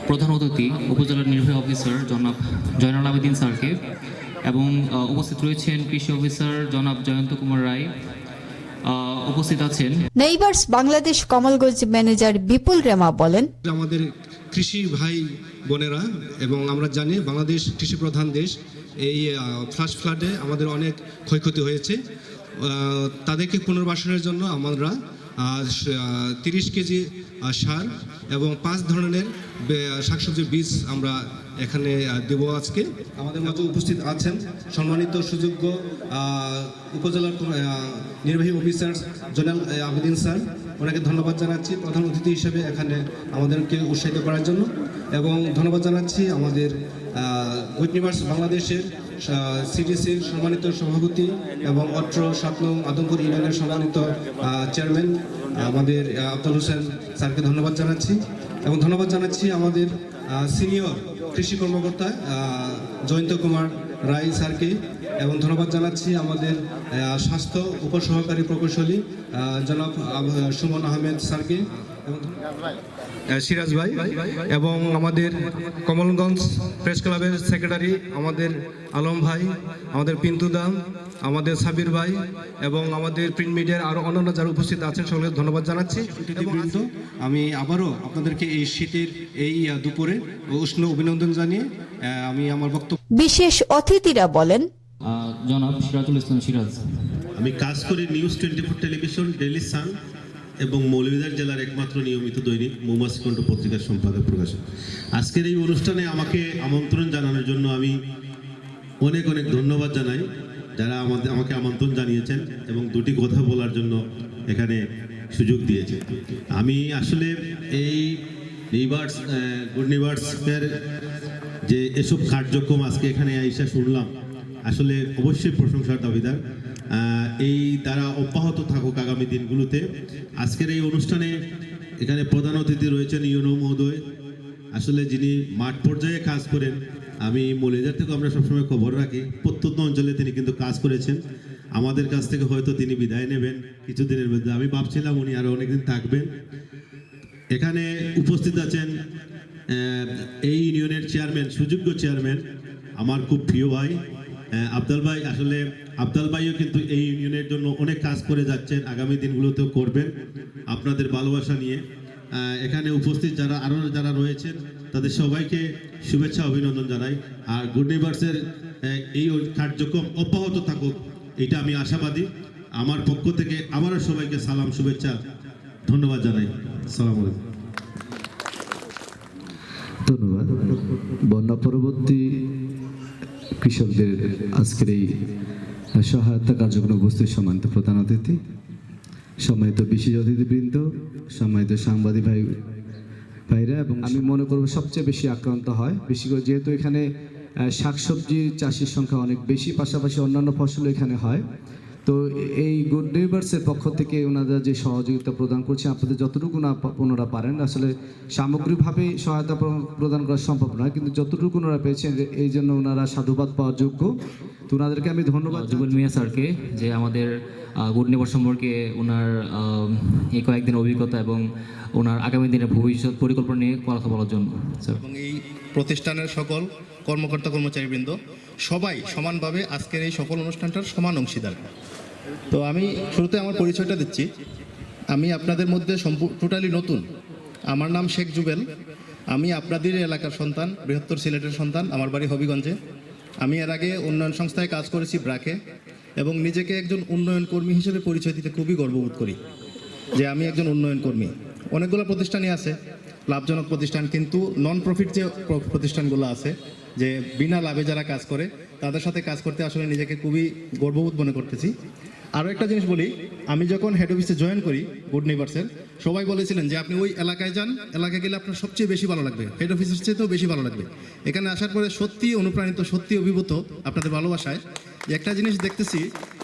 প্রধান অতিথি উপজেলার নির্বাহী অফিসার জনাব জয়নাল আবেদিন স্যারকে এবং উপস্থিত রয়েছেন কৃষি অফিসার জনাব জয়ন্ত কুমার রায়, উপস্থিত আছেন নেইবার্স বাংলাদেশ কমলগঞ্জ ম্যানেজার বিপুল রেমা বলেন, আমাদের কৃষি ভাই বোনেরা এবং আমরা জানি বাংলাদেশ কৃষি প্রধান দেশ। এই ফ্লাশ ফ্লাডে আমাদের অনেক ক্ষয়ক্ষতি হয়েছে। তাদেরকে পুনর্বাসনের জন্য আমরা 30 কেজি সার এবং 5 ধরনের শাকসবজির বীজ আমরা এখানে দেব। আজকে আমাদের মাঝে উপস্থিত আছেন সম্মানিত সুযোগ্য উপজেলার নির্বাহী অফিসার জয়নাল আবেদিন স্যার, ওনাকে ধন্যবাদ জানাচ্ছি প্রধান অতিথি হিসেবে এখানে আমাদেরকে উৎসাহিত করার জন্য। এবং ধন্যবাদ জানাচ্ছি আমাদের গুড নেইবার্স বাংলাদেশের সিডিসির সম্মানিত সভাপতি এবং অত্র 7 নং আদমপুর ইউনিয়নের সম্মানিত চেয়ারম্যান আমাদের আব্দুল হোসেন স্যারকে ধন্যবাদ জানাচ্ছি। এবং ধন্যবাদ জানাচ্ছি আমাদের সিনিয়র কৃষি কর্মকর্তা জয়ন্ত কুমার রায় স্যারকে। এবং ধন্যবাদ জানাচ্ছি আমাদের স্বাস্থ্য উপসহকারী প্রকৌশলী জনাব সুমন আহমেদ স্যারকে এবং সিরাজ ভাই এবং আমাদের কমলগঞ্জ প্রেস ক্লাবের সেক্রেটারি আমাদের আলম ভাই, আমাদের পিন্টুদা, আমাদের সাবির ভাই এবং আমাদের প্রিন্ট মিডিয়ার আরও অন্যান্য যারা উপস্থিত আছেন সকলকে ধন্যবাদ জানাচ্ছি। আমি আবারও আপনাদেরকে এই শীতের এই দুপুরে উষ্ণ অভিনন্দন জানিয়ে আমি আমার বক্তব্য। বিশেষ অতিথিরা বলেন, জনাব সিরাজুল ইসলাম সিরাজ। আমি কাজ করি নিউজ 24 টেলিভিশন, ডেইলি সান এবং মৌলভীবাজার জেলার একমাত্র নিয়মিত দৈনিক মৌমাছি কণ্ঠ পত্রিকার সম্পাদক প্রকাশক। আজকের এই অনুষ্ঠানে আমাকে আমন্ত্রণ জানানোর জন্য আমি অনেক অনেক ধন্যবাদ জানাই যারা আমাকে আমন্ত্রণ জানিয়েছেন এবং দুটি কথা বলার জন্য এখানে সুযোগ দিয়েছে। আমি আসলে এই নেইবার্স গুড নেইবার্সের যে এসব কার্যক্রম আজকে এখানে আইসা শুনলাম, আসলে অবশ্যই প্রশংসার দাবিদার। এই দ্বারা অব্যাহত থাকুক আগামী দিনগুলোতে। আজকের এই অনুষ্ঠানে এখানে প্রধান অতিথি রয়েছেন ইউনো মহোদয়, আসলে যিনি মাঠ পর্যায়ে কাজ করেন। আমি মৌলভীবাজার থেকে আমরা সবসময় খবর রাখি, প্রত্যন্ত অঞ্চলে তিনি কিন্তু কাজ করেছেন। আমাদের কাছ থেকে হয়তো তিনি বিদায় নেবেন কিছুদিনের মধ্যে। আমি ভাবছিলাম উনি আরও অনেকদিন থাকবেন। এখানে উপস্থিত আছেন এই ইউনিয়নের চেয়ারম্যান, সুযোগ্য চেয়ারম্যান, আমার খুব প্রিয় ভাই আব্দাল ভাই। আসলে আব্দাল ভাইও কিন্তু এই ইউনিয়নের জন্য অনেক কাজ করে যাচ্ছেন, আগামী দিনগুলোতেও করবেন আপনাদের ভালোবাসা নিয়ে। এখানে উপস্থিত যারা রয়েছেন তাদের সবাইকে শুভেচ্ছা অভিনন্দন জানাই। আর গুড নেইবার্সের এই কার্যক্রম অব্যাহত থাকুক, এটা আমি আশাবাদী। আমার পক্ষ থেকে আমারও সবাইকে সালাম শুভেচ্ছা ধন্যবাদ জানাই। আসসালামু আলাইকুম। ধন্যবাদ। বন্যা পরবর্তী কৃষকদের আজকের এই সহায়তা কার্যক্রমে উপস্থিত সম্মানিত প্রধান অতিথি, সম্মানিত বিশেষ অতিথিবৃন্দ, সম্মানিত সাংবাদিক ভাইরা, এবং আমি মনে করব সবচেয়ে বেশি আক্রান্ত হয় বেশি করে যেহেতু এখানে শাকসবজি চাষির সংখ্যা অনেক বেশি, পাশাপাশি অন্যান্য ফসল এখানে হয়। তো এই গুড নেইবার্সের পক্ষ থেকে ওনারা যে সহযোগিতা প্রদান করছে, আপনাদের যতটুকু না ওনারা পারেন, আসলে সামগ্রিকভাবে সহায়তা প্রদান করা সম্ভব নয়, কিন্তু যতটুকু ওনারা পেয়েছেন এই জন্য ওনারা সাধুবাদ পাওয়ার যোগ্য। তো ওনাদেরকে আমি ধন্যবাদ জুবেল মিয়া স্যারকে যে আমাদের গুড নেইবার্স সম্পর্কে ওনার এই কয়েকদিন অভিজ্ঞতা এবং ওনার আগামী দিনের ভবিষ্যৎ পরিকল্পনা নিয়ে কথা বলার জন্য। এবং এই প্রতিষ্ঠানের সকল কর্মকর্তা কর্মচারীবৃন্দ সবাই সমানভাবে আজকের এই সকল অনুষ্ঠানটার সমান অংশীদার। তো আমি শুরুতে আমার পরিচয়টা দিচ্ছি। আমি আপনাদের মধ্যে টোটালি নতুন। আমার নাম শেখ জুবেল। আমি আপনাদের এলাকার সন্তান, বৃহত্তর সিলেটের সন্তান। আমার বাড়ি হবিগঞ্জে। আমি এর আগে উন্নয়ন সংস্থায় কাজ করেছি ব্রাকে, এবং নিজেকে একজন উন্নয়ন কর্মী হিসেবে পরিচয় দিতে খুবই গর্ববোধ করি যে আমি একজন উন্নয়ন কর্মী। অনেকগুলো প্রতিষ্ঠানই আছে লাভজনক প্রতিষ্ঠান, কিন্তু নন প্রফিট যে প্রতিষ্ঠানগুলো আছে, যে বিনা লাভে যারা কাজ করে, তাদের সাথে কাজ করতে আসলে নিজেকে খুবই গর্ববোধ মনে করতেছি। আরও একটা জিনিস বলি, আমি যখন হেড অফিসে জয়েন করি গুড নেইবারসের, সবাই বলেছিলেন যে আপনি ওই এলাকায় যান, এলাকায় গেলে আপনার সবচেয়ে বেশি ভালো লাগবে, হেড অফিসের চেয়েতেও বেশি ভালো লাগবে। এখানে আসার পরে সত্যি অনুপ্রাণিত, সত্যি অভিভূত আপনাদের ভালোবাসায়। একটা জিনিস দেখতেছি,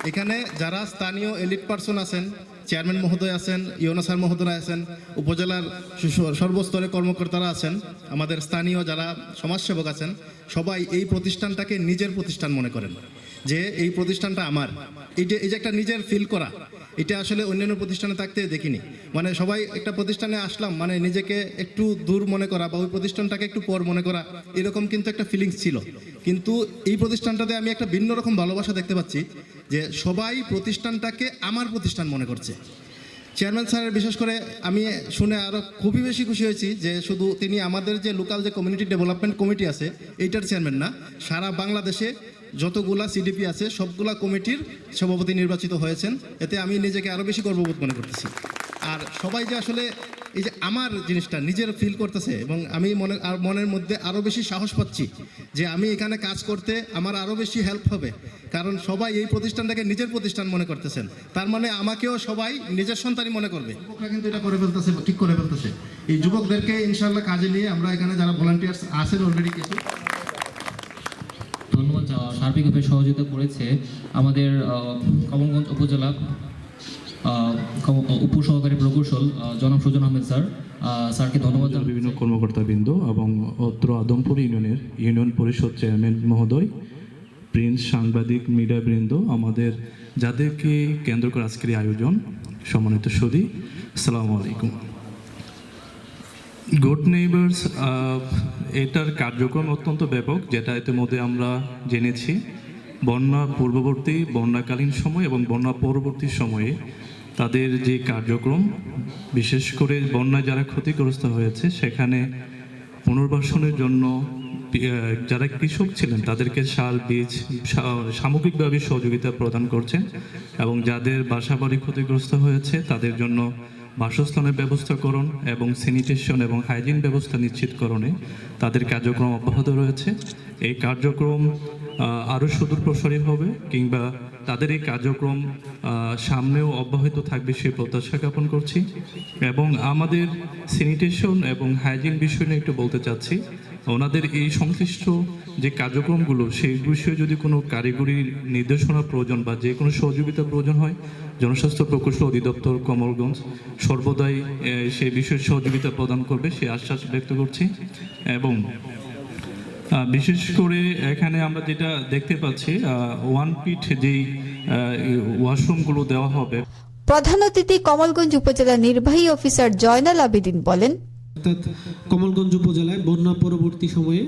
এখানে যারা স্থানীয় এলিট পার্সন আছেন, চেয়ারম্যান মহোদয় আছেন, ইউনো স্যার মহোদয় আছেন, উপজেলার সর্বস্তরে কর্মকর্তারা আছেন, আমাদের স্থানীয় যারা সমাজসেবক আছেন, সবাই এই প্রতিষ্ঠানটাকে নিজের প্রতিষ্ঠান মনে করেন, যে এই প্রতিষ্ঠানটা আমার। এই যে একটা নিজের ফিল করা, এটা আসলে অন্যান্য প্রতিষ্ঠানে থাকতে দেখিনি। মানে সবাই একটা প্রতিষ্ঠানে আসলাম মানে নিজেকে একটু দূর মনে করা বা ওই প্রতিষ্ঠানটাকে একটু পর মনে করা, এরকম কিন্তু একটা ফিলিংস ছিল। কিন্তু এই প্রতিষ্ঠানটাতে আমি একটা ভিন্ন রকম ভালোবাসা দেখতে পাচ্ছি, যে সবাই প্রতিষ্ঠানটাকে আমার প্রতিষ্ঠান মনে করছে। চেয়ারম্যান স্যারের বিশেষ করে আমি শুনে আরও খুবই বেশি খুশি হয়েছি যে শুধু তিনি আমাদের যে লোকাল যে কমিউনিটি ডেভেলপমেন্ট কমিটি আছে এইটার চেয়ারম্যান না, সারা বাংলাদেশে যতগুলা সিডিপি আছে সবগুলা কমিটির সভাপতি নির্বাচিত হয়েছেন। এতে আমি নিজেকে আরও বেশি গর্ববোধ মনে করতেছি। আর সবাই যে আসলে এই যে আমার জিনিসটা নিজের ফিল করতেছে, এবং আমি মনের মধ্যে আরও বেশি সাহস পাচ্ছি যে আমি এখানে কাজ করতে আমার আরও বেশি হেল্প হবে, কারণ সবাই এই প্রতিষ্ঠানটাকে নিজের প্রতিষ্ঠান মনে করতেছেন। তার মানে আমাকেও সবাই নিজের সন্তানই মনে করবে। যুবকরা কিন্তু এটা করে ফেলতেছে, ঠিক করে ফেলতেছে। এই যুবকদেরকে ইনশাআল্লাহ কাজে নিয়ে আমরা এখানে যারা ভলান্টিয়ার্স আছেন অলরেডি কিছু, ধন্যবাদ। সার্বিকভাবে সহযোগিতা করেছে আমাদের কমলগঞ্জ উপজেলা উপসহকারী প্রকৌশল জনাব সুজন আহমেদ স্যারকে ধন্যবাদ। বিভিন্ন কর্মকর্তাবৃন্দ এবং অত্র আদমপুর ইউনিয়নের ইউনিয়ন পরিষদ চেয়ারম্যান মহোদয়, প্রিন্স, সাংবাদিক, মিডিয়াবৃন্দ, আমাদের যাদেরকে কেন্দ্র করে আজকের আয়োজন, সম্মানিত সুধী, আসসালামু আলাইকুম। গুড নেইবার্স এটার কার্যক্রম অত্যন্ত ব্যাপক, যেটা ইতিমধ্যে আমরা জেনেছি। বন্যা পূর্ববর্তী, বন্যাকালীন সময় এবং বন্যা পরবর্তী সময়ে তাদের যে কার্যক্রম, বিশেষ করে বন্যায় যারা ক্ষতিগ্রস্ত হয়েছে সেখানে পুনর্বাসনের জন্য যারা কৃষক ছিলেন তাদেরকে সার, বীজ, সামগ্রিকভাবে সহযোগিতা প্রদান করছেন, এবং যাদের বাসাবাড়ি ক্ষতিগ্রস্ত হয়েছে তাদের জন্য বাসস্থানের ব্যবস্থাকরণ এবং স্যানিটেশন এবং হাইজিন ব্যবস্থা নিশ্চিতকরণে তাদের কার্যক্রম অব্যাহত রয়েছে। এই কার্যক্রম আরও সুদূর প্রসারী হবে, কিংবা তাদের এই কার্যক্রম সামনেও অব্যাহত থাকবে সে প্রত্যাশা জ্ঞাপন করছি। এবং আমাদের স্যানিটেশন এবং হাইজিন বিষয় নিয়ে একটু বলতে চাচ্ছি। ওনাদের এই সংশ্লিষ্ট যে কার্যক্রমগুলো, সেই বিষয়ে যদি কোনো কারিগরি নির্দেশনা প্রয়োজন বা যে কোনো সহযোগিতা প্রয়োজন হয়, জনস্বাস্থ্য প্রকৌশল অধিদপ্তর কমলগঞ্জ সর্বদাই সেই বিষয়ে সহযোগিতা প্রদান করবে, সে আশ্বাস ব্যক্ত করছি। এবং বিশেষ করে এখানে আমরা যেটা দেখতে পাচ্ছি, ওয়ান পিট যেই ওয়াশরুমগুলো দেওয়া হবে। প্রধান অতিথি কমলগঞ্জ উপজেলা নির্বাহী অফিসার জয়নাল আবেদিন বলেন, অর্থাৎ কমলগঞ্জ উপজেলায় বন্যা পরবর্তী সময়ে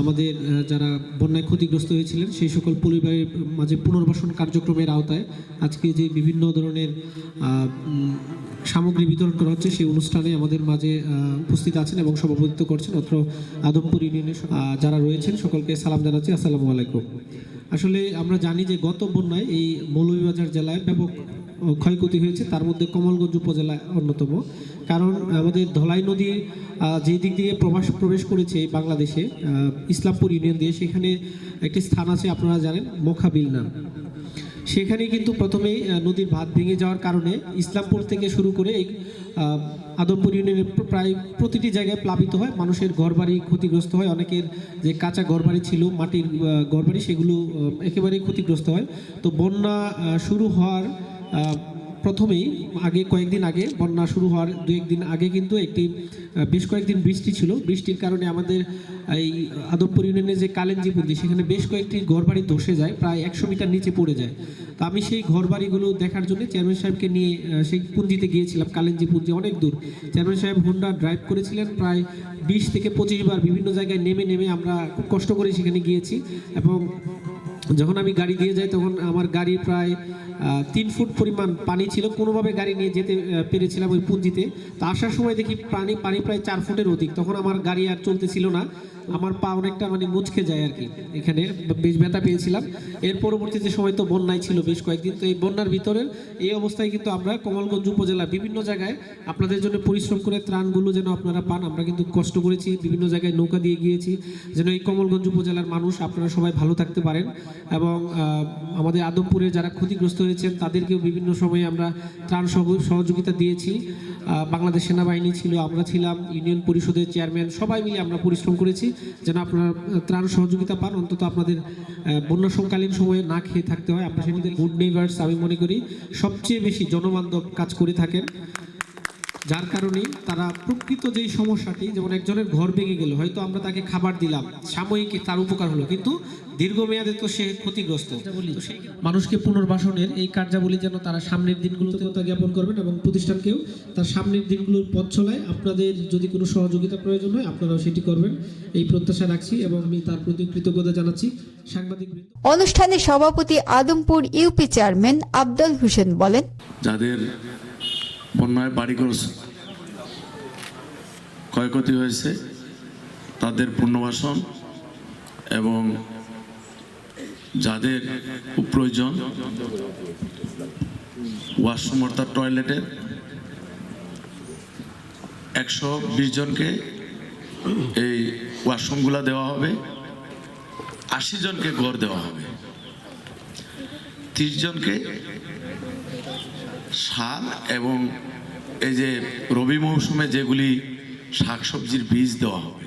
আমাদের যারা বন্যায় ক্ষতিগ্রস্ত হয়েছিলেন সেই সকল পরিবারের মাঝে পুনর্বাসন কার্যক্রমের আওতায় আজকে যে বিভিন্ন ধরনের সামগ্রী বিতরণ করা হচ্ছে, সেই অনুষ্ঠানে আমাদের মাঝে উপস্থিত আছেন এবং সভাপতিত্ব করছেন অত্র আদমপুর ইউনিয়নের যারা রয়েছেন সকলকে সালাম জানাচ্ছি, আসসালামু আলাইকুম। আসলে আমরা জানি যে গত বন্যায় এই মৌলভীবাজার জেলায় ব্যাপক ক্ষয়ক্ষতি হয়েছে, তার মধ্যে কমলগঞ্জ উপজেলা অন্যতম। কারণ আমাদের ধলাই নদী যে দিক দিয়ে প্রবেশ করেছে বাংলাদেশে ইসলামপুর ইউনিয়ন দিয়ে, সেখানে একটি স্থান আছে আপনারা জানেন, মোখাবিল নাম। সেখানে কিন্তু প্রথমেই নদীর বাঁধ ভেঙে যাওয়ার কারণে ইসলামপুর থেকে শুরু করে এই আদমপুর ইউনিয়নের প্রায় প্রতিটি জায়গায় প্লাবিত হয়, মানুষের ঘরবাড়ি ক্ষতিগ্রস্ত হয়, অনেকের যে কাঁচা ঘরবাড়ি ছিল, মাটির ঘরবাড়ি, সেগুলো একেবারেই ক্ষতিগ্রস্ত হয়। তো বন্যা শুরু হওয়ার প্রথমেই কয়েকদিন আগে, বন্যা শুরু হওয়ার 2-1 দিন আগে কিন্তু বেশ কয়েকদিন বৃষ্টি ছিল। বৃষ্টির কারণে আমাদের এই আদমপুর ইউনিয়নের যে কালেঞ্জি পুঞ্জি, সেখানে বেশ কয়েকটি ঘরবাড়ি ধসে যায়, প্রায় 100 মিটার নিচে পড়ে যায়। তো আমি সেই ঘরবাড়িগুলো দেখার জন্য চেয়ারম্যান সাহেবকে নিয়ে সেই পুঞ্জিতে গিয়েছিলাম, কালেঞ্জি পুঞ্জি অনেক দূর। চেয়ারম্যান সাহেব হোন্ডা ড্রাইভ করেছিলেন, প্রায় 20 থেকে 25 বার বিভিন্ন জায়গায় নেমে আমরা খুব কষ্ট করে সেখানে গিয়েছি। এবং যখন আমি গাড়ি দিয়ে যাই তখন আমার গাড়ি প্রায় 3 ফুট পরিমাণ পানি ছিল, কোনোভাবে গাড়ি নিয়ে যেতে পেরেছিলাম ওই পুঞ্জিতে। তো আসার সময় দেখি পানি প্রায় 4 ফুটের অধিক। তখন আমার গাড়ি আর চলতেছিল না, আমার পা অনেকটা মানে মুচকে যায় আর কি, এখানে বেশ ব্যথা পেয়েছিলাম। এর পরবর্তীতে সময় তো বন্যায় ছিল বেশ কয়েকদিন। তো এই বন্যার ভিতরে এই অবস্থায় কিন্তু আমরা কমলগঞ্জ উপজেলা বিভিন্ন জায়গায় আপনাদের জন্য পরিশ্রম করে ত্রাণগুলো যেন আপনারা পান, আমরা কিন্তু কষ্ট করেছি, বিভিন্ন জায়গায় নৌকা দিয়ে গিয়েছি যেন এই কমলগঞ্জ উপজেলার মানুষ আপনারা সবাই ভালো থাকতে পারেন। এবং আমাদের আদমপুরের যারা ক্ষতিগ্রস্ত হয়েছেন তাদেরকেও বিভিন্ন সময়ে আমরা ত্রাণ সহযোগিতা দিয়েছি। বাংলাদেশ সেনাবাহিনী ছিল, আমরা ছিলাম, ইউনিয়ন পরিষদের চেয়ারম্যান, সবাই মিলে আমরা পরিশ্রম করেছি যেন আপনারা ত্রাণ সহযোগিতা পান। অন্তত আপনাদের বন্যা সমকালীন সময়ে না খেয়ে থাকতে হয়। আমরা সেটিতে গুড নেইবার্স আমি মনে করি সবচেয়ে বেশি জনবান্ধব কাজ করে থাকেন, যার কারণে তারা প্রকৃত যেই সমস্যাটি, যেমন একজনের ঘর ভেঙে গেল, হয়তো আমরা তাকে খাবার দিলাম, সাময়িক তার উপকার হলো, কিন্তু দীর্ঘমেয়াদে তো সে ক্ষতিগ্রস্ত। মানুষকে পুনর্বাসনের এই কার্যাবলী যেন তারা সামনের দিনগুলোতে জ্ঞাপন করবেন এবং প্রতিষ্ঠানকেও তার সামনের দিনগুলোর পথ চলায় আপনাদের যদি কোনো সহযোগিতা প্রয়োজন হয় আপনারাও সেটি করবেন, এই প্রত্যাশা রাখছি এবং আমি তার প্রতি কৃতজ্ঞতা জানাচ্ছি। সাংবাদিক অনুষ্ঠানে সভাপতি আদমপুর ইউপি চেয়ারম্যান আব্দুল হোসেন বলেন, যাদের বন্যায় বাড়িঘর ক্ষয়ক্ষতি হয়েছে তাদের পুনর্বাসন এবং যাদের খুব প্রয়োজন ওয়াশরুম অর্থাৎ টয়লেটের 120 জনকে এই ওয়াশরুমগুলো দেওয়া হবে, 80 জনকে ঘর দেওয়া হবে, 30 জনকে সার এবং এই যে রবি মৌসুমে যেগুলি শাকসবজির বীজ দেওয়া হবে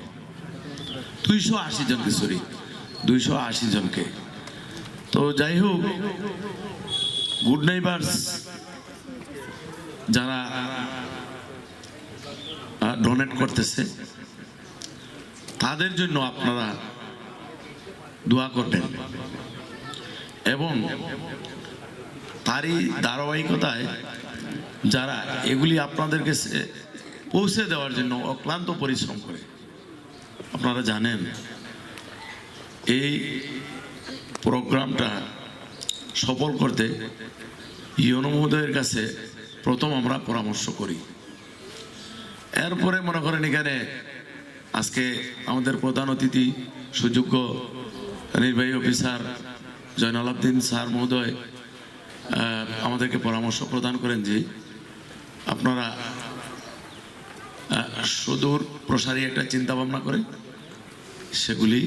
280 জনকে, 280 জনকে। তো যাই হোক, গুড নেইবার্স যারা ডোনেট করতেছে তাদের জন্য আপনারা দোয়া করবেন এবং তারই ধারাবাহিকতায় যারা এগুলি আপনাদের কাছে পৌঁছে দেওয়ার জন্য অক্লান্ত পরিশ্রম করে। আপনারা জানেন এই প্রোগ্রামটা সফল করতে ইউনো মহোদয়ের কাছে প্রথম আমরা পরামর্শ করি, এরপরে মনে করেন এখানে আজকে আমাদের প্রধান অতিথি সুযোগ্য নির্বাহী অফিসার জয়নাল আবদিন স্যার মহোদয় আমাদেরকে পরামর্শ প্রদান করেন যে আপনারা সুদূর প্রসারী একটা চিন্তা ভাবনা করে সেগুলি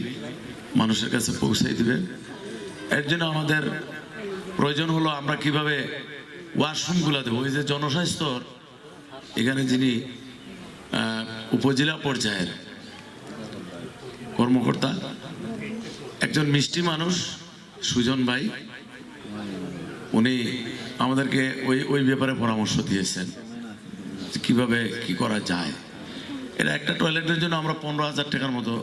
মানুষের কাছে পৌঁছাই দিবেন। এর জন্য আমাদের প্রয়োজন হলো আমরা কিভাবে ওয়াশরুমগুলো দেবো। ওই যে জনস্বাস্থ্যর এখানে যিনি উপজেলা পর্যায়ের কর্মকর্তা, একজন মিষ্টি মানুষ সুজন ভাই, উনি আমাদেরকে ওই ব্যাপারে পরামর্শ দিয়েছেন কিভাবে কি করা যায়। এর একটা টয়লেটের জন্য আমরা 15,000 টাকার মতো,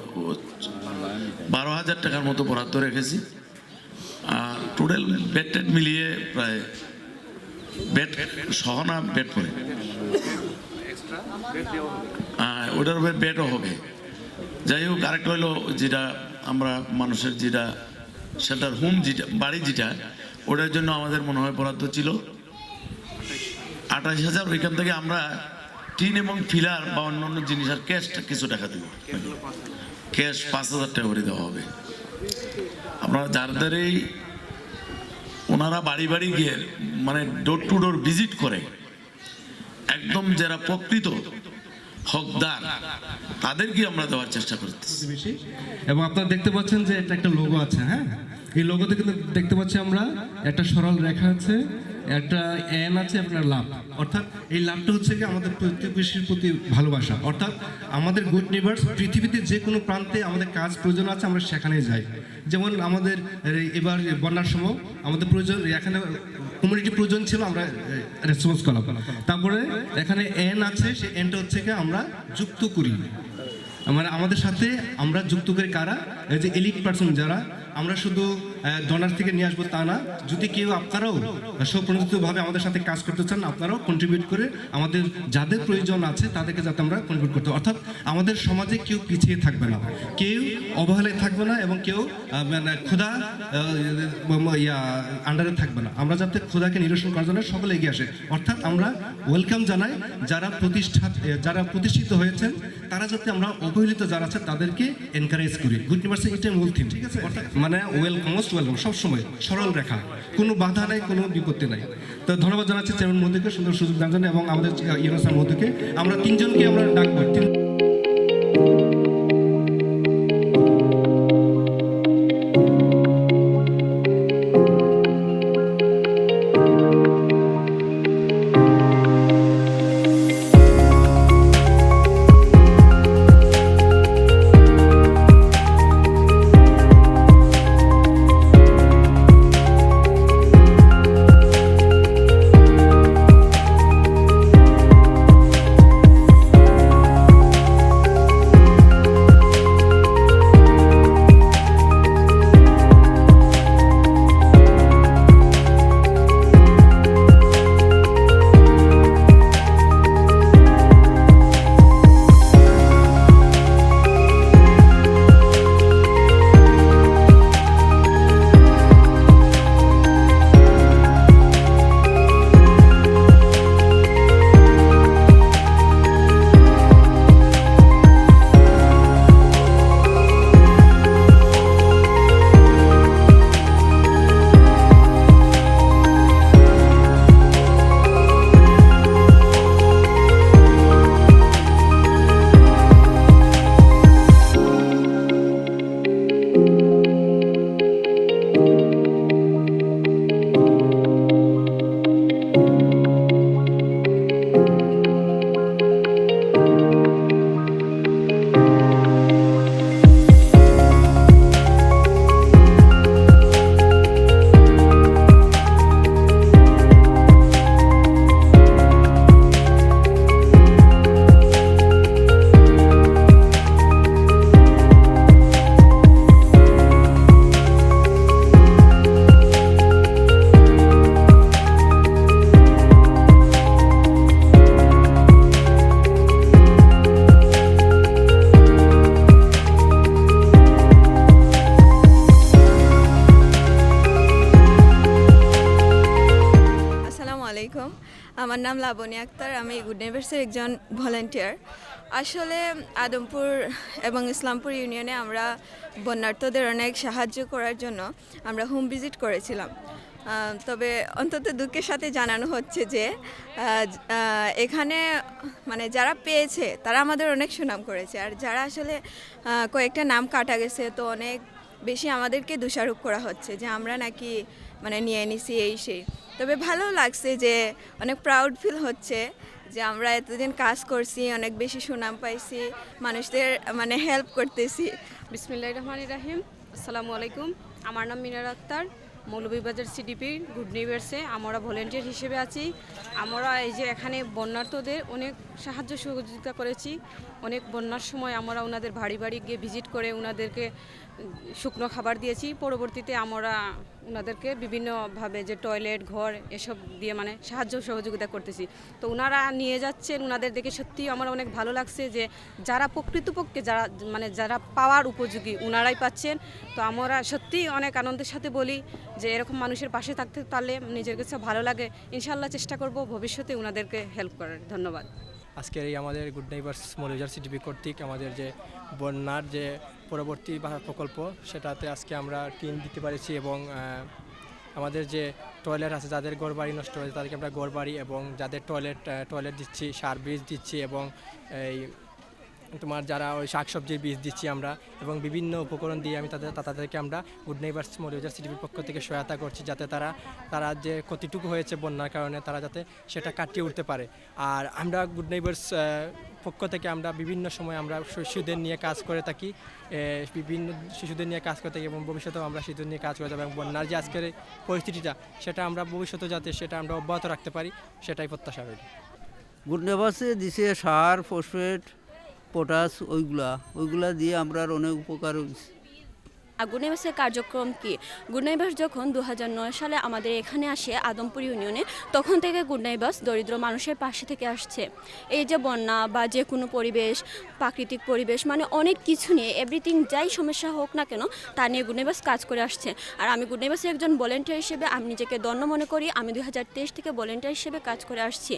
12,000 টাকার মতো বরাদ্দ রেখেছি। আর টোটাল বেড টেড মিলিয়ে প্রায় বেড সহ না বেড করে ওটার উপরে বেডও হবে। যাই হোক, আরেকটা হলো যেটা আমরা মানুষের যেটা শেল্টার হোম, যেটা বাড়ি, যেটা ওটার জন্য আমাদের মনে হয় বরাদ্দ ছিল 28,000। ওইখান থেকে আমরা টিন এবং ফিলার বা অন্যান্য জিনিস আর ক্যাশটা কিছু টাকা দেব, ক্যাশ 5,000 টাকা করে দেওয়া হবে। আপনারা যাদেরই ওনারা বাড়ি বাড়ি গিয়ে মানে ডোর টু ডোর ভিজিট করে একদম যারা প্রকৃত হকদার তাদেরকে আমরা দেওয়ার চেষ্টা করতেছি। এবং আপনারা দেখতে পাচ্ছেন যে এটা একটা লোগো আছে, হ্যাঁ, এই লোগোতে কিন্তু দেখতে পাচ্ছি আমরা একটা সরল রেখা আছে, একটা এন আছে, আপনার লাভ, অর্থাৎ এই লাভটা হচ্ছে কি আমাদের প্রতিবেশীর প্রতি ভালোবাসা। অর্থাৎ আমাদের গুড নেইবার্স পৃথিবীতে যে কোনো প্রান্তে আমাদের কাজ প্রয়োজন আছে আমরা সেখানে যাই। যেমন আমাদের এবার বন্যার সময় আমাদের প্রয়োজন, এখানে কমিউনিটি প্রয়োজন ছিল, আমরা রেসপন্স করলাম। তারপরে এখানে এন আছে, সেই এনটা হচ্ছে কি আমরা যুক্ত করি, মানে আমাদের সাথে আমরা যুক্ত করি কারা, এই যে এলিট পার্সন যারা আমরা শুধু ডোনার থেকে নিয়ে আসবো তা না, যদি কেউ আপনারাও স্বপ্রণোদিতভাবে আমাদের সাথে কাজ করতে চান, আপনারাও কন্ট্রিবিউট করে আমাদের যাদের প্রয়োজন আছে তাদেরকে যাতে আমরা কন্ট্রিবিউট করতে, অর্থাৎ আমাদের সমাজে কেউ পিছিয়ে থাকবে না, কেউ অবহেলায় থাকবে না এবং কেউ মানে ক্ষুধা আন্ডারে থাকবে না। আমরা যাতে ক্ষুধাকে নিরসন করার জন্য সকলে এগিয়ে আসে, অর্থাৎ আমরা ওয়েলকাম জানাই যারা প্রতিষ্ঠিত হয়েছেন, তারা যাতে আমরা অবহেলিত যারা আছে তাদেরকে এনকারেজ করি। গুড ইউনিভার্সিটি এটাই মূল থিম, ঠিক আছে? অর্থাৎ মানে ওয়েলকাম, মোস্ট ওয়েলকাম, সবসময় সরল রেখা, কোনো বাধা নাই, কোনো বিপত্তি নাই। তো ধন্যবাদ জানাচ্ছি চেয়ারম্যান মহোদয়কে সুন্দর সুযোগ দেওয়ার জন্য এবং আমাদের ইউনুস মহোদয়কে। আমরা তিনজনকে আমরা ডাকবো। আমার নাম লাবণী আক্তার, আমি গুড নেইবার্সের একজন ভলান্টিয়ার। আসলে আদমপুর এবং ইসলামপুর ইউনিয়নে আমরা বন্যার্তদের অনেক সাহায্য করার জন্য আমরা হোম ভিজিট করেছিলাম। তবে অন্তত দুঃখের সাথে জানানো হচ্ছে যে এখানে মানে যারা পেয়েছে তারা আমাদের অনেক সুনাম করেছে, আর যারা আসলে কয়েকটা নাম কাটা গেছে তো অনেক বেশি আমাদেরকে দোষারোপ করা হচ্ছে যে আমরা নাকি মানে নিয়ে নিছি এই সেই। তবে ভালো লাগছে যে অনেক প্রাউড ফিল হচ্ছে যে আমরা এতদিন কাজ করছি, অনেক বেশি সুনাম পাইছি, মানুষদের মানে হেল্প করতেছি। বিসমিল্লাহির রহমানির রহিম। আসসালামু আলাইকুম। আমার নাম মিনার আক্তার, মৌলভীবাজার সিডিপি গুড নেইবার্সে আমরা ভলেন্টিয়ার হিসেবে আছি। আমরা এই যে এখানে বন্যার্তদের অনেক সাহায্য সহযোগিতা করেছি। অনেক বন্যার সময় আমরা ওনাদের বাড়ি বাড়ি গিয়ে ভিজিট করে ওনাদেরকে শুকনো খাবার দিয়েছি। পরবর্তীতে আমরা ওনাদেরকে বিভিন্নভাবে যে টয়লেট, ঘর এসব দিয়ে মানে সাহায্য সহযোগিতা করতেছি। তো ওনারা নিয়ে যাচ্ছেন, ওনাদের দেখে সত্যিই আমার অনেক ভালো লাগছে যে যারা প্রকৃতপক্ষে যারা পাওয়ার উপযোগী ওনারাই পাচ্ছেন। তো আমরা সত্যিই অনেক আনন্দের সাথে বলি যে এরকম মানুষের পাশে থাকতে পারলে নিজের কাছে ভালো লাগে। ইনশাআল্লাহ চেষ্টা করব ভবিষ্যতে ওনাদেরকে হেল্প করার। ধন্যবাদ। আজকের এই আমাদের গুড নেইবার্স মৌলভীবাজার সিডিপি কর্তৃক আমাদের যে বন্যার যে পরবর্তী প্রকল্প সেটাতে আজকে আমরা টিন দিতে পেরেছি এবং আমাদের যে টয়লেট আছে, যাদের ঘর বাড়ি নষ্ট হয়েছে তাদেরকে আমরা ঘর বাড়ি এবং যাদের টয়লেট দিচ্ছি, সার বীজ দিচ্ছি এবং এই যারা ওই শাকসবজির বীজ দিচ্ছি আমরা এবং বিভিন্ন উপকরণ দিয়ে আমি তাদেরকে আমরা গুড নেইবার্স মৌলভীবাজার সিডিপির পক্ষ থেকে সহায়তা করছি, যাতে তারা যে ক্ষতিটুকু হয়েছে বন্যার কারণে তারা যাতে সেটা কাটিয়ে উঠতে পারে। আর আমরা গুড নেইবার্স পক্ষ থেকে আমরা বিভিন্ন সময় আমরা শিশুদের নিয়ে কাজ করে থাকি, এবং ভবিষ্যতেও আমরা শিশুদের নিয়ে কাজ করে যাবো এবং বন্যার যে আজকের পরিস্থিতিটা সেটা আমরা ভবিষ্যতে যাতে সেটা আমরা অব্যাহত রাখতে পারি সেটাই প্রত্যাশা করি। গুড নেইবার্সে দিছে সার, ফসফেট, পটাশ, ওইগুলা দিয়ে আমরা অনেক উপকার হয়েছে। গুড নেইবার্সের কার্যক্রম কি? গুড নেইবার্স যখন 2009 সালে আমাদের এখানে আসে আদমপুর ইউনিয়নে, তখন থেকে গুড নেইবার্স দরিদ্র মানুষের পাশে থেকে আসছে। এই যে বন্যা বা যে কোনো পরিবেশ, প্রাকৃতিক পরিবেশ, মানে অনেক কিছু নিয়ে এভরিথিং যাই সমস্যা হোক না কেন তা নিয়ে গুড নেইবার্স কাজ করে আসছে। আর আমি গুড নেইবার্সের একজন ভলেন্টিয়ার হিসেবে আমি নিজেকে ধন্য মনে করি। আমি 2023 থেকে ভলেন্টিয়ার হিসেবে কাজ করে আসছি।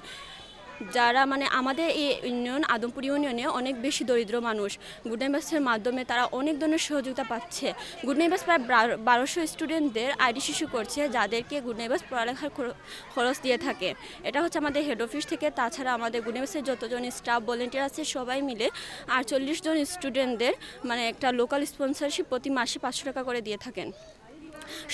যারা মানে আমাদের এই ইউনিয়ন আদমপুর ইউনিয়নে অনেক বেশি দরিদ্র মানুষ, গুড নেইবার্সের মাধ্যমে তারা অনেক ধরনের সহযোগিতা পাচ্ছে। গুড নেইবার্স প্রায় 1200 স্টুডেন্টদের আইডি শিশু করছে, যাদেরকে গুড নেইবার্স পড়ালেখার খরচ দিয়ে থাকে। এটা হচ্ছে আমাদের হেড অফিস থেকে। তাছাড়া আমাদের গুড নেইবার্সের যতজন স্টাফ ভলেন্টিয়ার আছে সবাই মিলে 48 জন স্টুডেন্টদের মানে একটা লোকাল স্পন্সরশিপ প্রতি মাসে 500 টাকা করে দিয়ে থাকেন।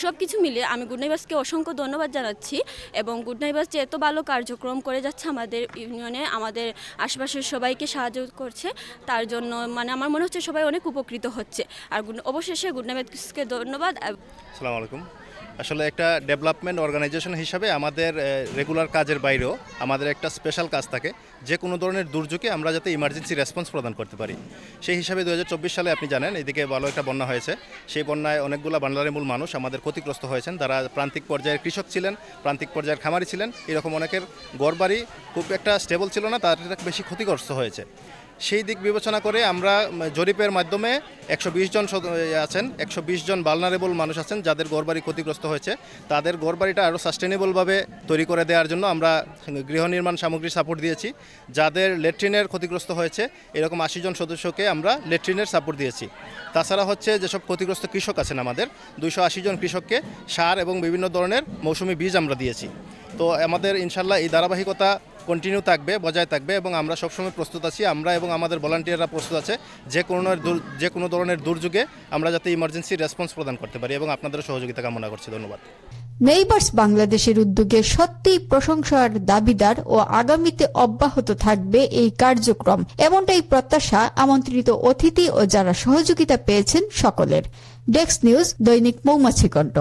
সব কিছু মিলে আমি গুড নেইবার্সকে অসংখ্য ধন্যবাদ জানাচ্ছি। এবং গুড নেইবার্স যে এত ভালো কার্যক্রম করে যাচ্ছে আমাদের ইউনিয়নে, আমাদের আশেপাশের সবাইকে সাহায্য করছে, তার জন্য মানে আমার মনে হচ্ছে সবাই অনেক উপকৃত হচ্ছে। আর অবশেষে গুড নেইবার্সকে ধন্যবাদ। আসসালামু আলাইকুম। আসলে একটা ডেভেলপমেন্ট অর্গানাইজেশন হিসাবে আমাদের রেগুলার কাজের বাইরেও আমাদের একটা স্পেশাল কাজ থাকে, যে কোনো ধরনের দুর্যোগে আমরা যাতে ইমার্জেন্সি রেসপন্স প্রদান করতে পারি। সেই হিসাবে 2024 সালে আপনি জানেন এদিকে ভালো একটা বন্যা হয়েছে। সেই বন্যায় অনেকগুলো বান্ডারেমূল মানুষ আমাদের ক্ষতিগ্রস্ত হয়েছেন। তারা প্রান্তিক পর্যায়ের কৃষক ছিলেন, প্রান্তিক পর্যায়ের খামারি ছিলেন। এরকম অনেকের ঘরবাড়ি খুব একটা স্টেবল ছিল না, তাদের বেশি ক্ষতিগ্রস্ত হয়েছে। সেই দিক বিবেচনা করে আমরা জরিপের মাধ্যমে 120 জন আছেন, 120 জন ভালনারেবল মানুষ আছেন যাদের ঘরবাড়ি ক্ষতিগ্রস্ত হয়েছে। তাদের ঘরবাড়িটা আরও সাস্টেনেবলভাবে তৈরি করে দেওয়ার জন্য আমরা গৃহ নির্মাণ সামগ্রী সাপোর্ট দিয়েছি। যাদের ল্যাট্রিনের ক্ষতিগ্রস্ত হয়েছে এরকম 80 জন সদস্যকে আমরা ল্যাট্রিনের সাপোর্ট দিয়েছি। তাছাড়া হচ্ছে যেসব ক্ষতিগ্রস্ত কৃষক আছেন আমাদের 280 জন কৃষককে সার এবং বিভিন্ন ধরনের মৌসুমি বীজ আমরা দিয়েছি। তো আমাদের ইনশাল্লাহ এই ধারাবাহিকতা কন্টিনিউ থাকবে, বজায় থাকবে এবং আমরা সবসময় প্রস্তুত আছি। আমরা এবং আমাদের ভলান্টিয়াররা প্রস্তুত আছে যে কোনো ধরনের দুর্যোগে আমরা যাতে ইমার্জেন্সি রেসপন্স প্রদান করতে পারি এবং আপনাদের সহযোগিতা কামনা করছি। ধন্যবাদ। নেইবার্স বাংলাদেশের উদ্যোগে সত্যি প্রশংসার দাবিদার ও আগামীতে অব্যাহত থাকবে এই কার্যক্রম, এমনটাই প্রত্যাশা আমন্ত্রিত অতিথি ও যারা সহযোগিতা পেয়েছেন সকলের। ডেস্ক নিউজ, দৈনিক মৌমাছি কণ্ঠ।